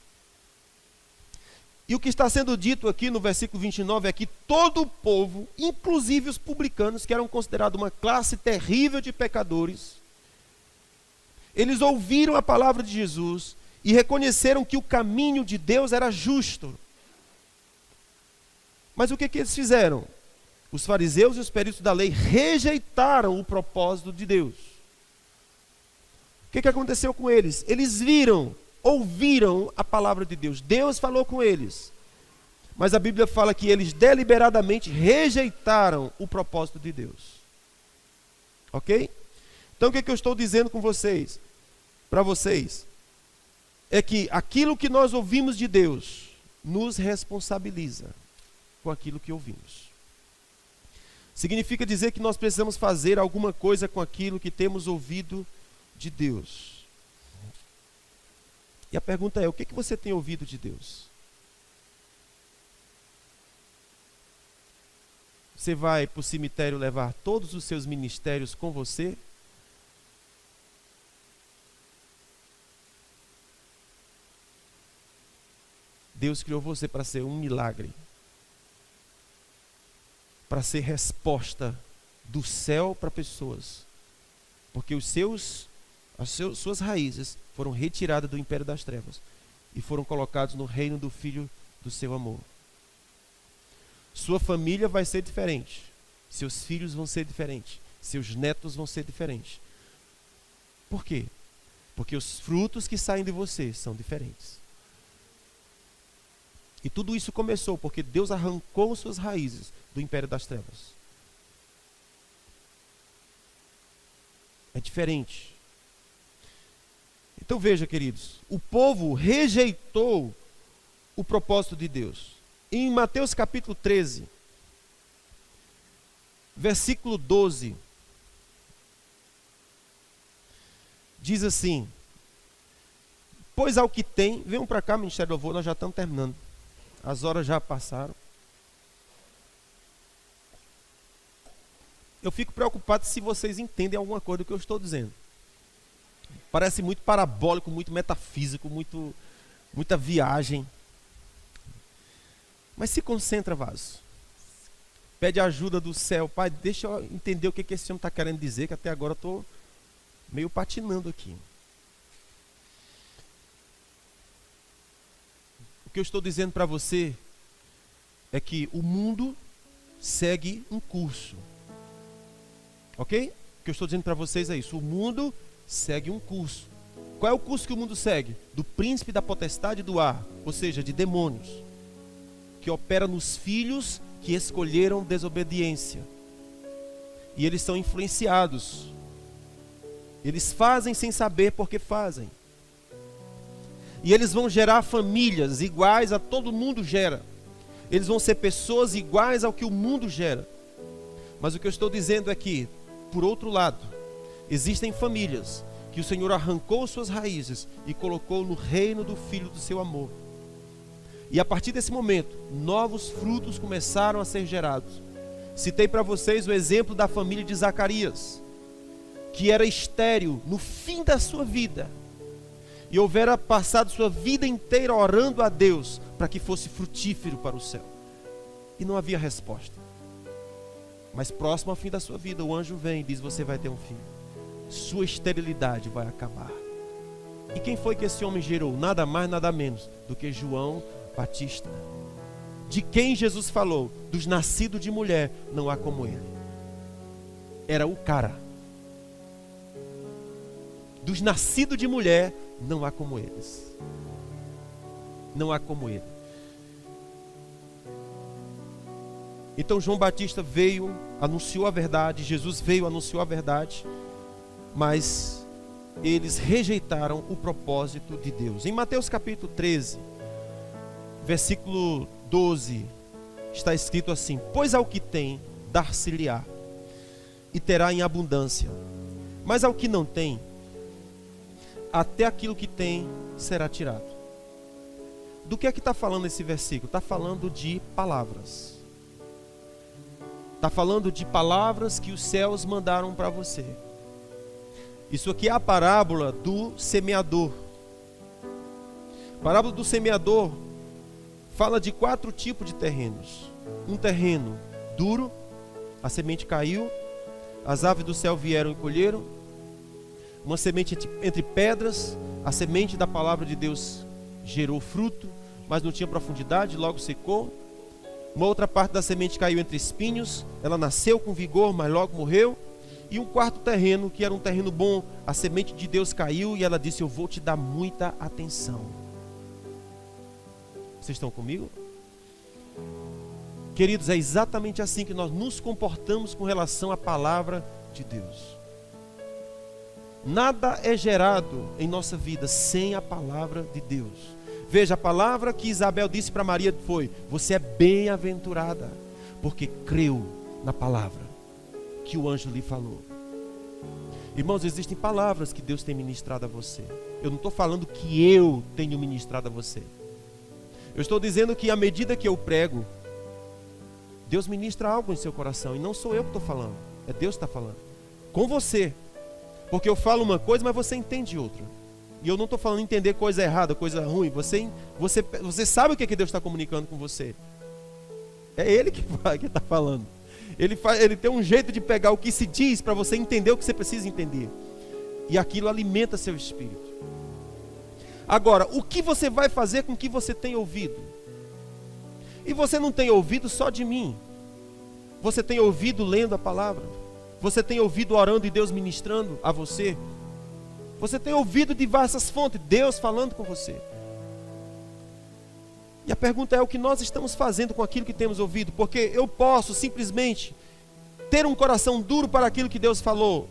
E o que está sendo dito aqui no versículo 29 é que todo o povo, inclusive os publicanos, que eram considerados uma classe terrível de pecadores, eles ouviram a palavra de Jesus e reconheceram que o caminho de Deus era justo. Mas o que eles fizeram? Os fariseus e os peritos da lei rejeitaram o propósito de Deus. O que aconteceu com eles? Eles ouviram a palavra de Deus. Deus falou com eles. Mas a Bíblia fala que eles deliberadamente rejeitaram o propósito de Deus. Ok? Então o que eu estou dizendo com vocês? Para vocês. É que aquilo que nós ouvimos de Deus nos responsabiliza com aquilo que ouvimos. Significa dizer que nós precisamos fazer alguma coisa com aquilo que temos ouvido de Deus. E a pergunta é, o que você tem ouvido de Deus? Você vai para o cemitério levar todos os seus ministérios com você? Deus criou você para ser um milagre, para ser resposta do céu para pessoas, porque suas raízes foram retiradas do império das trevas e foram colocados no reino do Filho do seu amor. Sua família vai ser diferente, seus filhos vão ser diferentes, seus netos vão ser diferentes. Por quê? Porque os frutos que saem de você são diferentes. E tudo isso começou porque Deus arrancou suas raízes do império das trevas. É diferente. Então veja, queridos, o povo rejeitou o propósito de Deus. Em Mateus capítulo 13, versículo 12, diz assim: pois ao que tem, venham para cá, Ministério do Louvor, nós já estamos terminando. As horas já passaram. Eu fico preocupado se vocês entendem alguma coisa do que eu estou dizendo. Parece muito parabólico, muito metafísico, muita viagem. Mas se concentra, vaso. Pede ajuda do céu. Pai, deixa eu entender o que esse homem está querendo dizer, que até agora eu estou meio patinando aqui. O que eu estou dizendo para você é que o mundo segue um curso. Ok? O que eu estou dizendo para vocês é isso. O mundo segue um curso. Qual é o curso que o mundo segue? Do príncipe da potestade do ar, ou seja, de demônios, que opera nos filhos que escolheram desobediência. E eles são influenciados. Eles fazem sem saber porque fazem. E eles vão gerar famílias iguais a todo mundo gera. Eles vão ser pessoas iguais ao que o mundo gera. Mas o que eu estou dizendo é que, por outro lado, existem famílias que o Senhor arrancou suas raízes e colocou no reino do Filho do seu amor. E a partir desse momento, novos frutos começaram a ser gerados. Citei para vocês o exemplo da família de Zacarias, que era estéril no fim da sua vida, e houvera passado sua vida inteira orando a Deus para que fosse frutífero para o céu. E não havia resposta. Mas próximo ao fim da sua vida, o anjo vem e diz: você vai ter um filho. Sua esterilidade vai acabar. E quem foi que esse homem gerou? Nada mais, nada menos do que João Batista. De quem Jesus falou? Dos nascidos de mulher, não há como ele. Era o cara. Dos nascidos de mulher, não há como eles. Não há como ele. Então João Batista veio, anunciou a verdade, Jesus veio, anunciou a verdade, mas eles rejeitaram o propósito de Deus. Em Mateus capítulo 13, versículo 12, está escrito assim: pois ao que tem, dar-se-lhe-á, e terá em abundância, mas ao que não tem, até aquilo que tem será tirado. Do que é que está falando esse versículo? Está falando de palavras. Está falando de palavras que os céus mandaram para você. Isso aqui é a parábola do semeador. A parábola do semeador fala de 4 tipos de terrenos. Um terreno duro, a semente caiu, as aves do céu vieram e colheram. Uma semente entre pedras, a semente da palavra de Deus gerou fruto, mas não tinha profundidade, logo secou. Uma outra parte da semente caiu entre espinhos, ela nasceu com vigor, mas logo morreu. E um quarto terreno, que era um terreno bom, a semente de Deus caiu e ela disse: eu vou te dar muita atenção. Vocês estão comigo? Queridos, é exatamente assim que nós nos comportamos com relação à palavra de Deus. Nada é gerado em nossa vida sem a palavra de Deus. Veja, a palavra que Isabel disse para Maria foi: você é bem-aventurada, porque creu na palavra que o anjo lhe falou. Irmãos, existem palavras que Deus tem ministrado a você. Eu não estou falando que eu tenho ministrado a você. Eu estou dizendo que à medida que eu prego, Deus ministra algo em seu coração, e não sou eu que estou falando, é Deus que está falando, com você, porque eu falo uma coisa, mas você entende outra, e eu não estou falando entender coisa errada, coisa ruim, você sabe o que Deus está comunicando com você, é Ele que está falando, ele tem um jeito de pegar o que se diz, para você entender o que você precisa entender, e aquilo alimenta seu espírito. Agora, o que você vai fazer com o que você tem ouvido? E você não tem ouvido só de mim. Você tem ouvido lendo a palavra. Você tem ouvido orando e Deus ministrando a você. Você tem ouvido diversas fontes, Deus falando com você. E a pergunta é o que nós estamos fazendo com aquilo que temos ouvido. Porque eu posso simplesmente ter um coração duro para aquilo que Deus falou.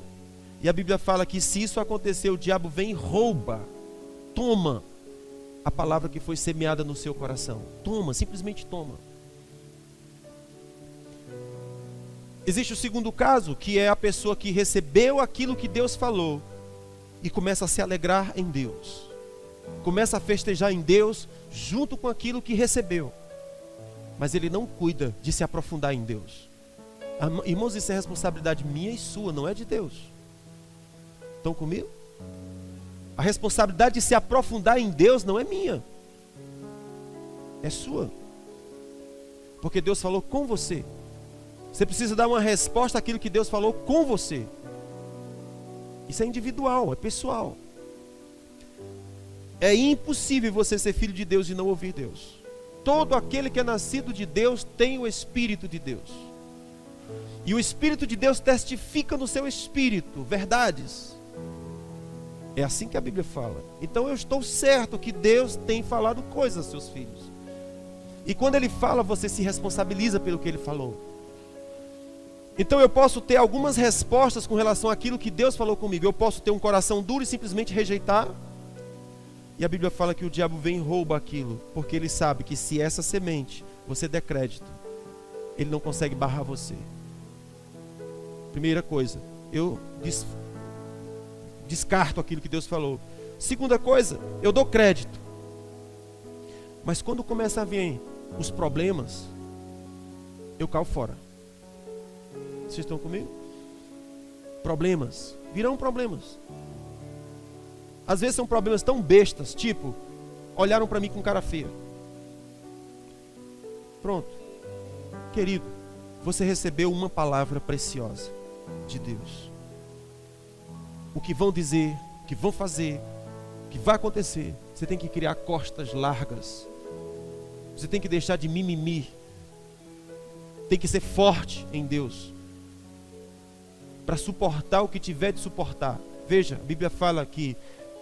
E a Bíblia fala que se isso acontecer, o diabo vem e rouba. Toma a palavra que foi semeada no seu coração. Toma, simplesmente toma. Existe o segundo caso, que é a pessoa que recebeu aquilo que Deus falou e começa a se alegrar em Deus. Começa a festejar em Deus junto com aquilo que recebeu. Mas ele não cuida de se aprofundar em Deus. Irmãos, isso é responsabilidade minha e sua, não é de Deus. Estão comigo? A responsabilidade de se aprofundar em Deus não é minha, é sua. Porque Deus falou com você. Você precisa dar uma resposta àquilo que Deus falou com você. Isso é individual, é pessoal. É impossível você ser filho de Deus e não ouvir Deus. Todo aquele que é nascido de Deus tem o Espírito de Deus. E o Espírito de Deus testifica no seu espírito verdades. É assim que a Bíblia fala. Então eu estou certo que Deus tem falado coisas aos seus filhos. E quando Ele fala, você se responsabiliza pelo que Ele falou. Então eu posso ter algumas respostas com relação àquilo que Deus falou comigo. Eu posso ter um coração duro e simplesmente rejeitar. E a Bíblia fala que o diabo vem e rouba aquilo. Porque ele sabe que se essa semente você der crédito, ele não consegue barrar você. Primeira coisa, eu descarto aquilo que Deus falou. Segunda coisa, eu dou crédito. Mas quando começa a vir os problemas, eu caio fora. Vocês estão comigo? Problemas, virão problemas. Às vezes são problemas tão bestas, tipo, olharam para mim com cara feia. Pronto. Querido, você recebeu uma palavra preciosa de Deus. O que vão dizer, o que vão fazer, o que vai acontecer, você tem que criar costas largas. Você tem que deixar de mimimi. Tem que ser forte em Deus, para suportar o que tiver de suportar. Veja, a Bíblia fala que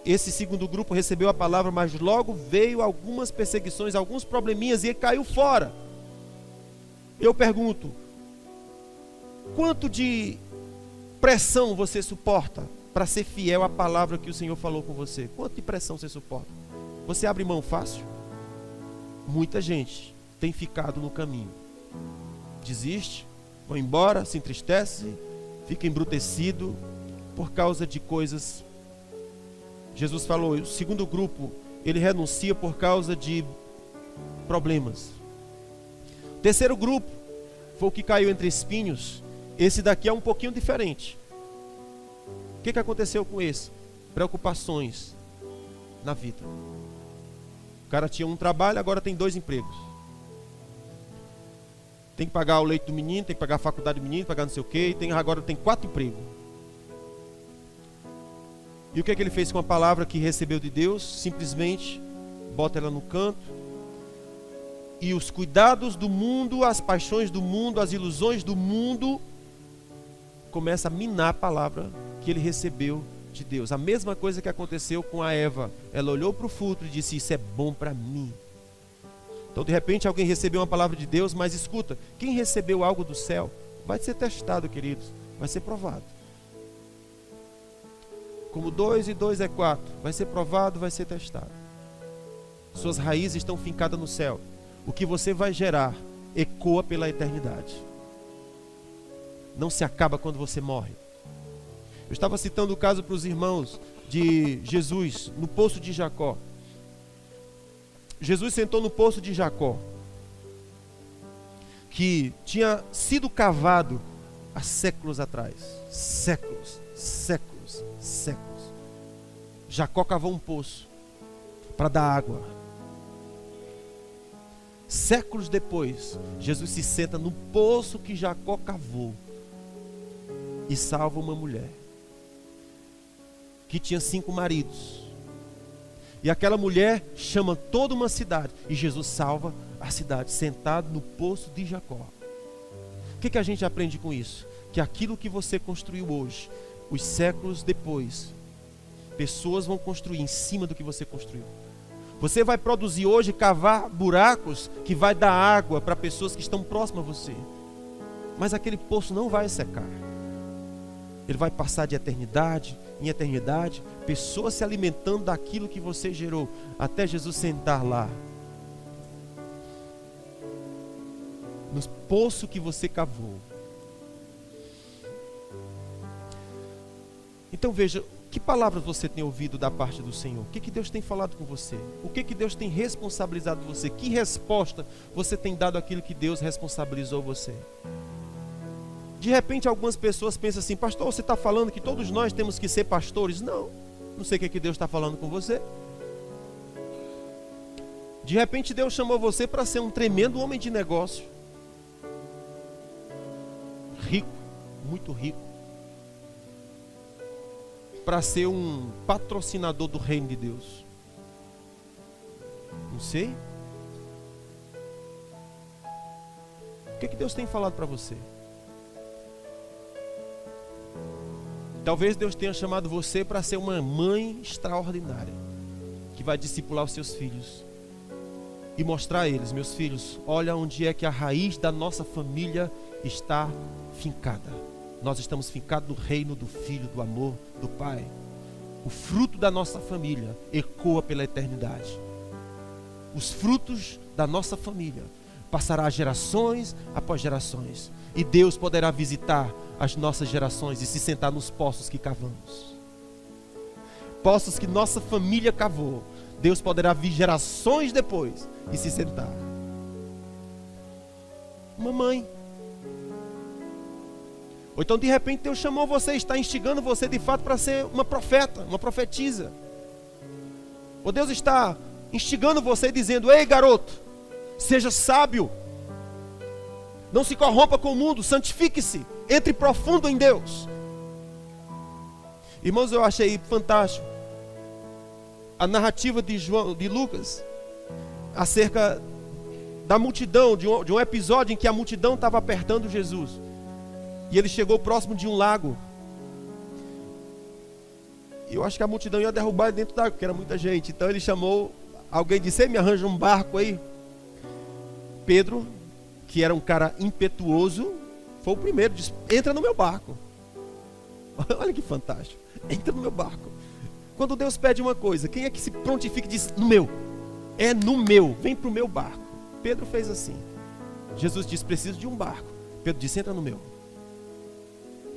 esse segundo grupo recebeu a palavra, mas logo veio algumas perseguições, alguns probleminhas, e ele caiu fora. Eu pergunto, quanto de pressão você suporta para ser fiel à palavra que o Senhor falou com você? Quanto de pressão você suporta? Você abre mão fácil? Muita gente tem ficado no caminho. Desiste, vai embora, se entristece, fica embrutecido por causa de coisas. Jesus falou, o segundo grupo, ele renuncia por causa de problemas. O terceiro grupo foi o que caiu entre espinhos. Esse daqui é um pouquinho diferente. O que aconteceu com esse? Preocupações na vida. O cara tinha um trabalho, agora tem 2 empregos. Tem que pagar o leite do menino, tem que pagar a faculdade do menino, pagar não sei o quê, agora tem 4 empregos. E o que ele fez com a palavra que recebeu de Deus? Simplesmente bota ela no canto. E os cuidados do mundo, as paixões do mundo, as ilusões do mundo, começa a minar a palavra que ele recebeu de Deus. A mesma coisa que aconteceu com a Eva. Ela olhou para o fruto e disse, isso é bom para mim. Então de repente alguém recebeu uma palavra de Deus, mas escuta, quem recebeu algo do céu vai ser testado, queridos, vai ser provado. Como 2 e 2 é 4, vai ser provado, vai ser testado. Suas raízes estão fincadas no céu. O que você vai gerar ecoa pela eternidade. Não se acaba quando você morre. Eu estava citando o caso para os irmãos de Jesus no poço de Jacó. Jesus sentou no poço de Jacó. que tinha sido cavado há séculos atrás. Séculos, séculos, séculos. Jacó cavou um poço para dar água. Séculos depois, Jesus se senta no poço que Jacó cavou e salva uma mulher que tinha 5 maridos. E aquela mulher chama toda uma cidade. E Jesus salva a cidade, sentado no poço de Jacó. O que a gente aprende com isso? Que aquilo que você construiu hoje, os séculos depois, pessoas vão construir em cima do que você construiu. Você vai produzir hoje, cavar buracos que vai dar água para pessoas que estão próximas a você. Mas aquele poço não vai secar. Ele vai passar de eternidade em eternidade, pessoas se alimentando daquilo que você gerou, até Jesus sentar lá, no poço que você cavou. Então veja, que palavras você tem ouvido da parte do Senhor? O que Deus tem falado com você? O que Deus tem responsabilizado você? Que resposta você tem dado àquilo que Deus responsabilizou você? De repente algumas pessoas pensam assim: pastor, você está falando que todos nós temos que ser pastores? Não sei o que Deus está falando com você. De repente Deus chamou você para ser um tremendo homem de negócio, rico, muito rico, para ser um patrocinador do reino de Deus. Não sei. O que Deus tem falado para você? Talvez Deus tenha chamado você para ser uma mãe extraordinária, que vai discipular os seus filhos e mostrar a eles: meus filhos, olha onde é que a raiz da nossa família está fincada. Nós estamos fincados no reino do Filho, do amor do Pai. O fruto da nossa família ecoa pela eternidade. Os frutos da nossa família passará gerações após gerações, e Deus poderá visitar as nossas gerações e se sentar nos poços que cavamos. Poços que nossa família cavou, Deus poderá vir gerações depois e se sentar. Uma mãe. Ou então de repente Deus chamou você, está instigando você de fato para ser uma profeta, uma profetisa. Ou Deus está instigando você dizendo: ei garoto, seja sábio, não se corrompa com o mundo, santifique-se, entre profundo em Deus. Irmãos, eu achei fantástico a narrativa de Lucas acerca da multidão, de um episódio em que a multidão estava apertando Jesus. E ele chegou próximo de um lago. E eu acho que a multidão ia derrubar ele dentro da água, porque era muita gente. Então ele chamou alguém, disse: ei, me arranja um barco aí. Pedro, que era um cara impetuoso, foi o primeiro, disse: entra no meu barco. Olha que fantástico, entra no meu barco. Quando Deus pede uma coisa, quem é que se prontifica e diz: no meu? É no meu, vem para o meu barco. Pedro fez assim. Jesus disse: preciso de um barco. Pedro disse: entra no meu.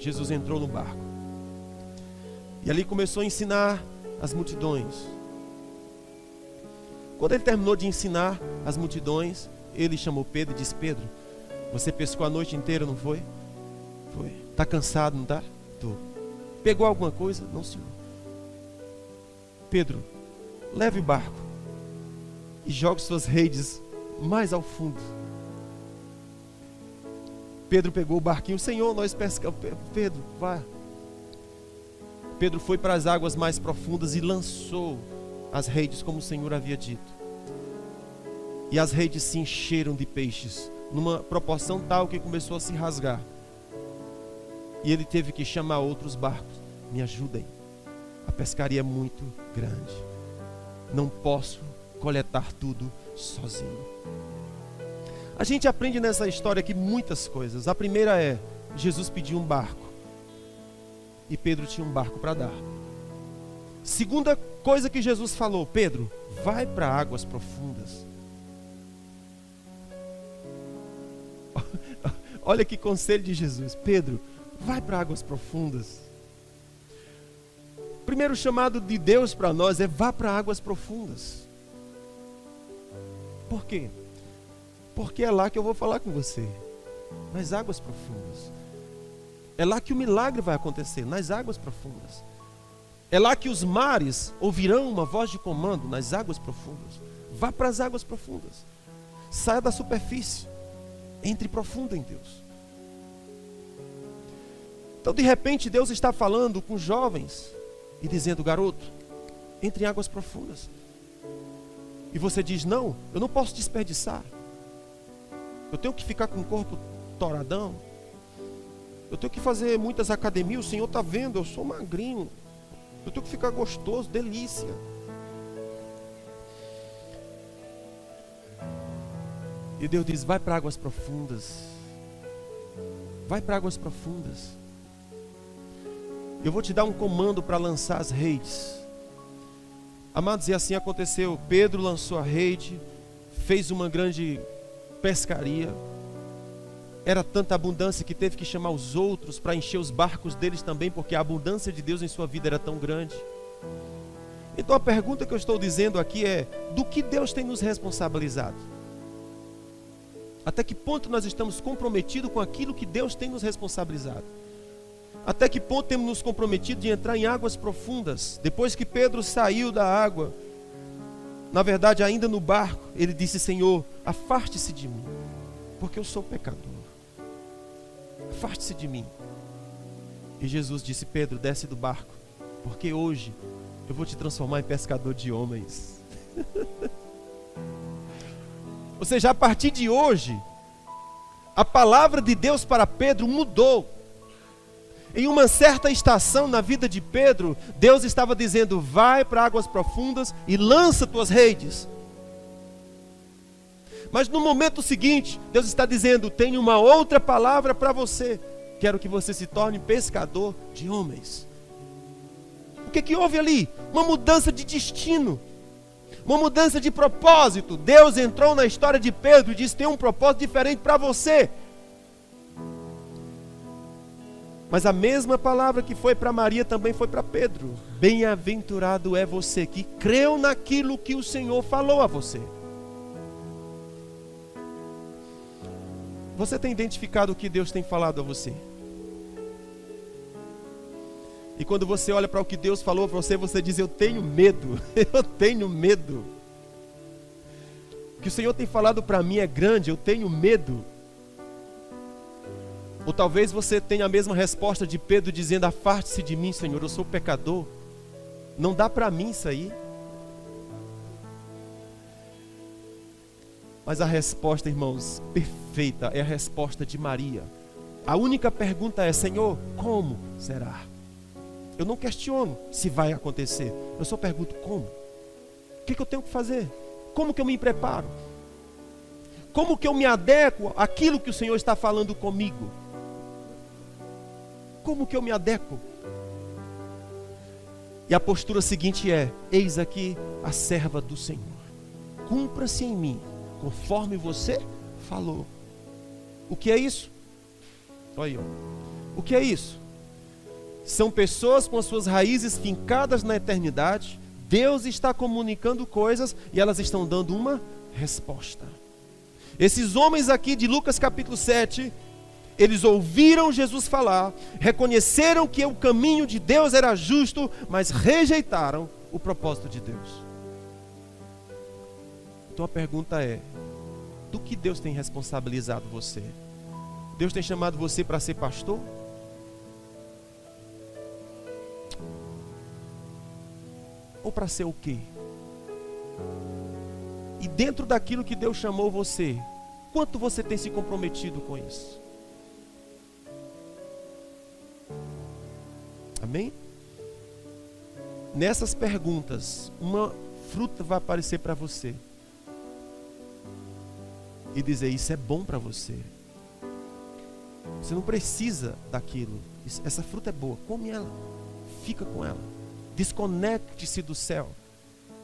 Jesus entrou no barco e ali começou a ensinar as multidões. Quando ele terminou de ensinar as multidões, ele chamou Pedro e disse: Pedro, você pescou a noite inteira, não foi? Foi. Está cansado, não está? Estou. Pegou alguma coisa? Não, senhor. Pedro, leve o barco e jogue suas redes mais ao fundo. Pedro pegou o barquinho: Senhor, nós pescamos. Pedro, vá. Pedro foi para as águas mais profundas e lançou as redes como o Senhor havia dito. E as redes se encheram de peixes, numa proporção tal que começou a se rasgar. E ele teve que chamar outros barcos: me ajudem, a pescaria é muito grande, não posso coletar tudo sozinho. A gente aprende nessa história aqui muitas coisas. A primeira é: Jesus pediu um barco e Pedro tinha um barco para dar. Segunda coisa que Jesus falou: Pedro, vai para águas profundas. Olha que conselho de Jesus: Pedro, vai para águas profundas. O primeiro chamado de Deus para nós é: vá para águas profundas. Por quê? Porque é lá que eu vou falar com você. nas águas profundas. É lá que o milagre vai acontecer, nas águas profundas. É lá que os mares ouvirão uma voz de comando, nas águas profundas. Vá para as águas profundas. Saia da superfície. Entre profundo em Deus. Então, de repente, Deus está falando com jovens e dizendo: garoto, entre em águas profundas. E você diz: não, eu não posso desperdiçar. Eu tenho que ficar com o corpo toradão. Eu tenho que fazer muitas academias. O Senhor está vendo, eu sou magrinho. Eu tenho que ficar gostoso, delícia. E Deus diz: vai para águas profundas. Vai para águas profundas. Eu vou te dar um comando para lançar as redes. Amados, e assim aconteceu. Pedro lançou a rede, fez uma grande pescaria. Era tanta abundância que teve que chamar os outros para encher os barcos deles também, porque a abundância de Deus em sua vida era tão grande. Então a pergunta que eu estou dizendo aqui é: do que Deus tem nos responsabilizado? Até que ponto nós estamos comprometidos com aquilo que Deus tem nos responsabilizado? Até que ponto temos nos comprometido de entrar em águas profundas? Depois que Pedro saiu da água, na verdade ainda no barco, ele disse: Senhor, afaste-se de mim, porque eu sou pecador. Afaste-se de mim. E Jesus disse: Pedro, desce do barco, porque hoje eu vou te transformar em pescador de homens. Ou seja, a partir de hoje, a palavra de Deus para Pedro mudou. Em uma certa estação na vida de Pedro, Deus estava dizendo: vai para águas profundas e lança tuas redes. Mas no momento seguinte, Deus está dizendo: tenho uma outra palavra para você. Quero que você se torne pescador de homens. O que houve ali? Uma mudança de destino. Uma mudança de propósito. Deus entrou na história de Pedro e disse: tem um propósito diferente para você. Mas a mesma palavra que foi para Maria também foi para Pedro. Bem-aventurado é você que creu naquilo que o Senhor falou a você. Você tem identificado o que Deus tem falado a você? E quando você olha para o que Deus falou para você, você diz: eu tenho medo, eu tenho medo. O que o Senhor tem falado para mim é grande, eu tenho medo. Ou talvez você tenha a mesma resposta de Pedro, dizendo: afaste-se de mim, Senhor, eu sou pecador. Não dá para mim isso aí. Mas a resposta, irmãos, perfeita, é a resposta de Maria. A única pergunta é: Senhor, como será? Eu não questiono se vai acontecer. Eu só pergunto: como? O que eu tenho que fazer? Como que eu me preparo? Como que eu me adequo àquilo que o Senhor está falando comigo? Como que eu me adequo? E a postura seguinte é: eis aqui a serva do Senhor. Cumpra-se em mim conforme você falou. O que é isso? Olha aí, ó. O que é isso? São pessoas com as suas raízes fincadas na eternidade. Deus está comunicando coisas e elas estão dando uma resposta. Esses homens aqui de Lucas capítulo 7, eles ouviram Jesus falar, reconheceram que o caminho de Deus era justo, mas rejeitaram o propósito de Deus. Então a pergunta é: do que Deus tem responsabilizado você? Deus tem chamado você para ser pastor? Ou para ser o quê? E dentro daquilo que Deus chamou você, quanto você tem se comprometido com isso? Amém? Nessas perguntas, uma fruta vai aparecer para você e dizer: isso é bom para você. Você não precisa daquilo. Essa fruta é boa, come ela, fica com ela. Desconecte-se do céu.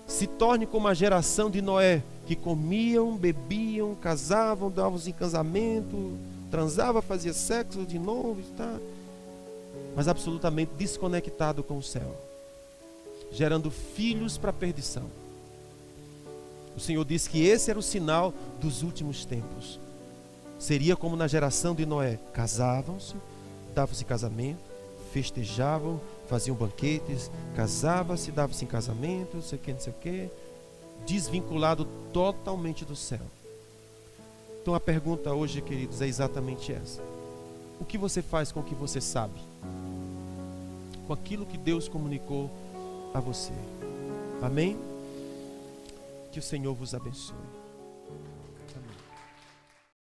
Se torne como a geração de Noé, que comiam, bebiam, casavam, davam-se em casamento, transava, fazia sexo de novo, tá? Mas absolutamente desconectado com o céu, gerando filhos para a perdição. O Senhor disse que esse era o sinal dos últimos tempos. Seria como na geração de Noé: casavam-se, davam-se casamento, festejavam, faziam banquetes, casava-se, dava-se em casamento, não sei o que, desvinculado totalmente do céu. Então a pergunta hoje, queridos, é exatamente essa: o que você faz com o que você sabe? Com aquilo que Deus comunicou a você. Amém? Que o Senhor vos abençoe.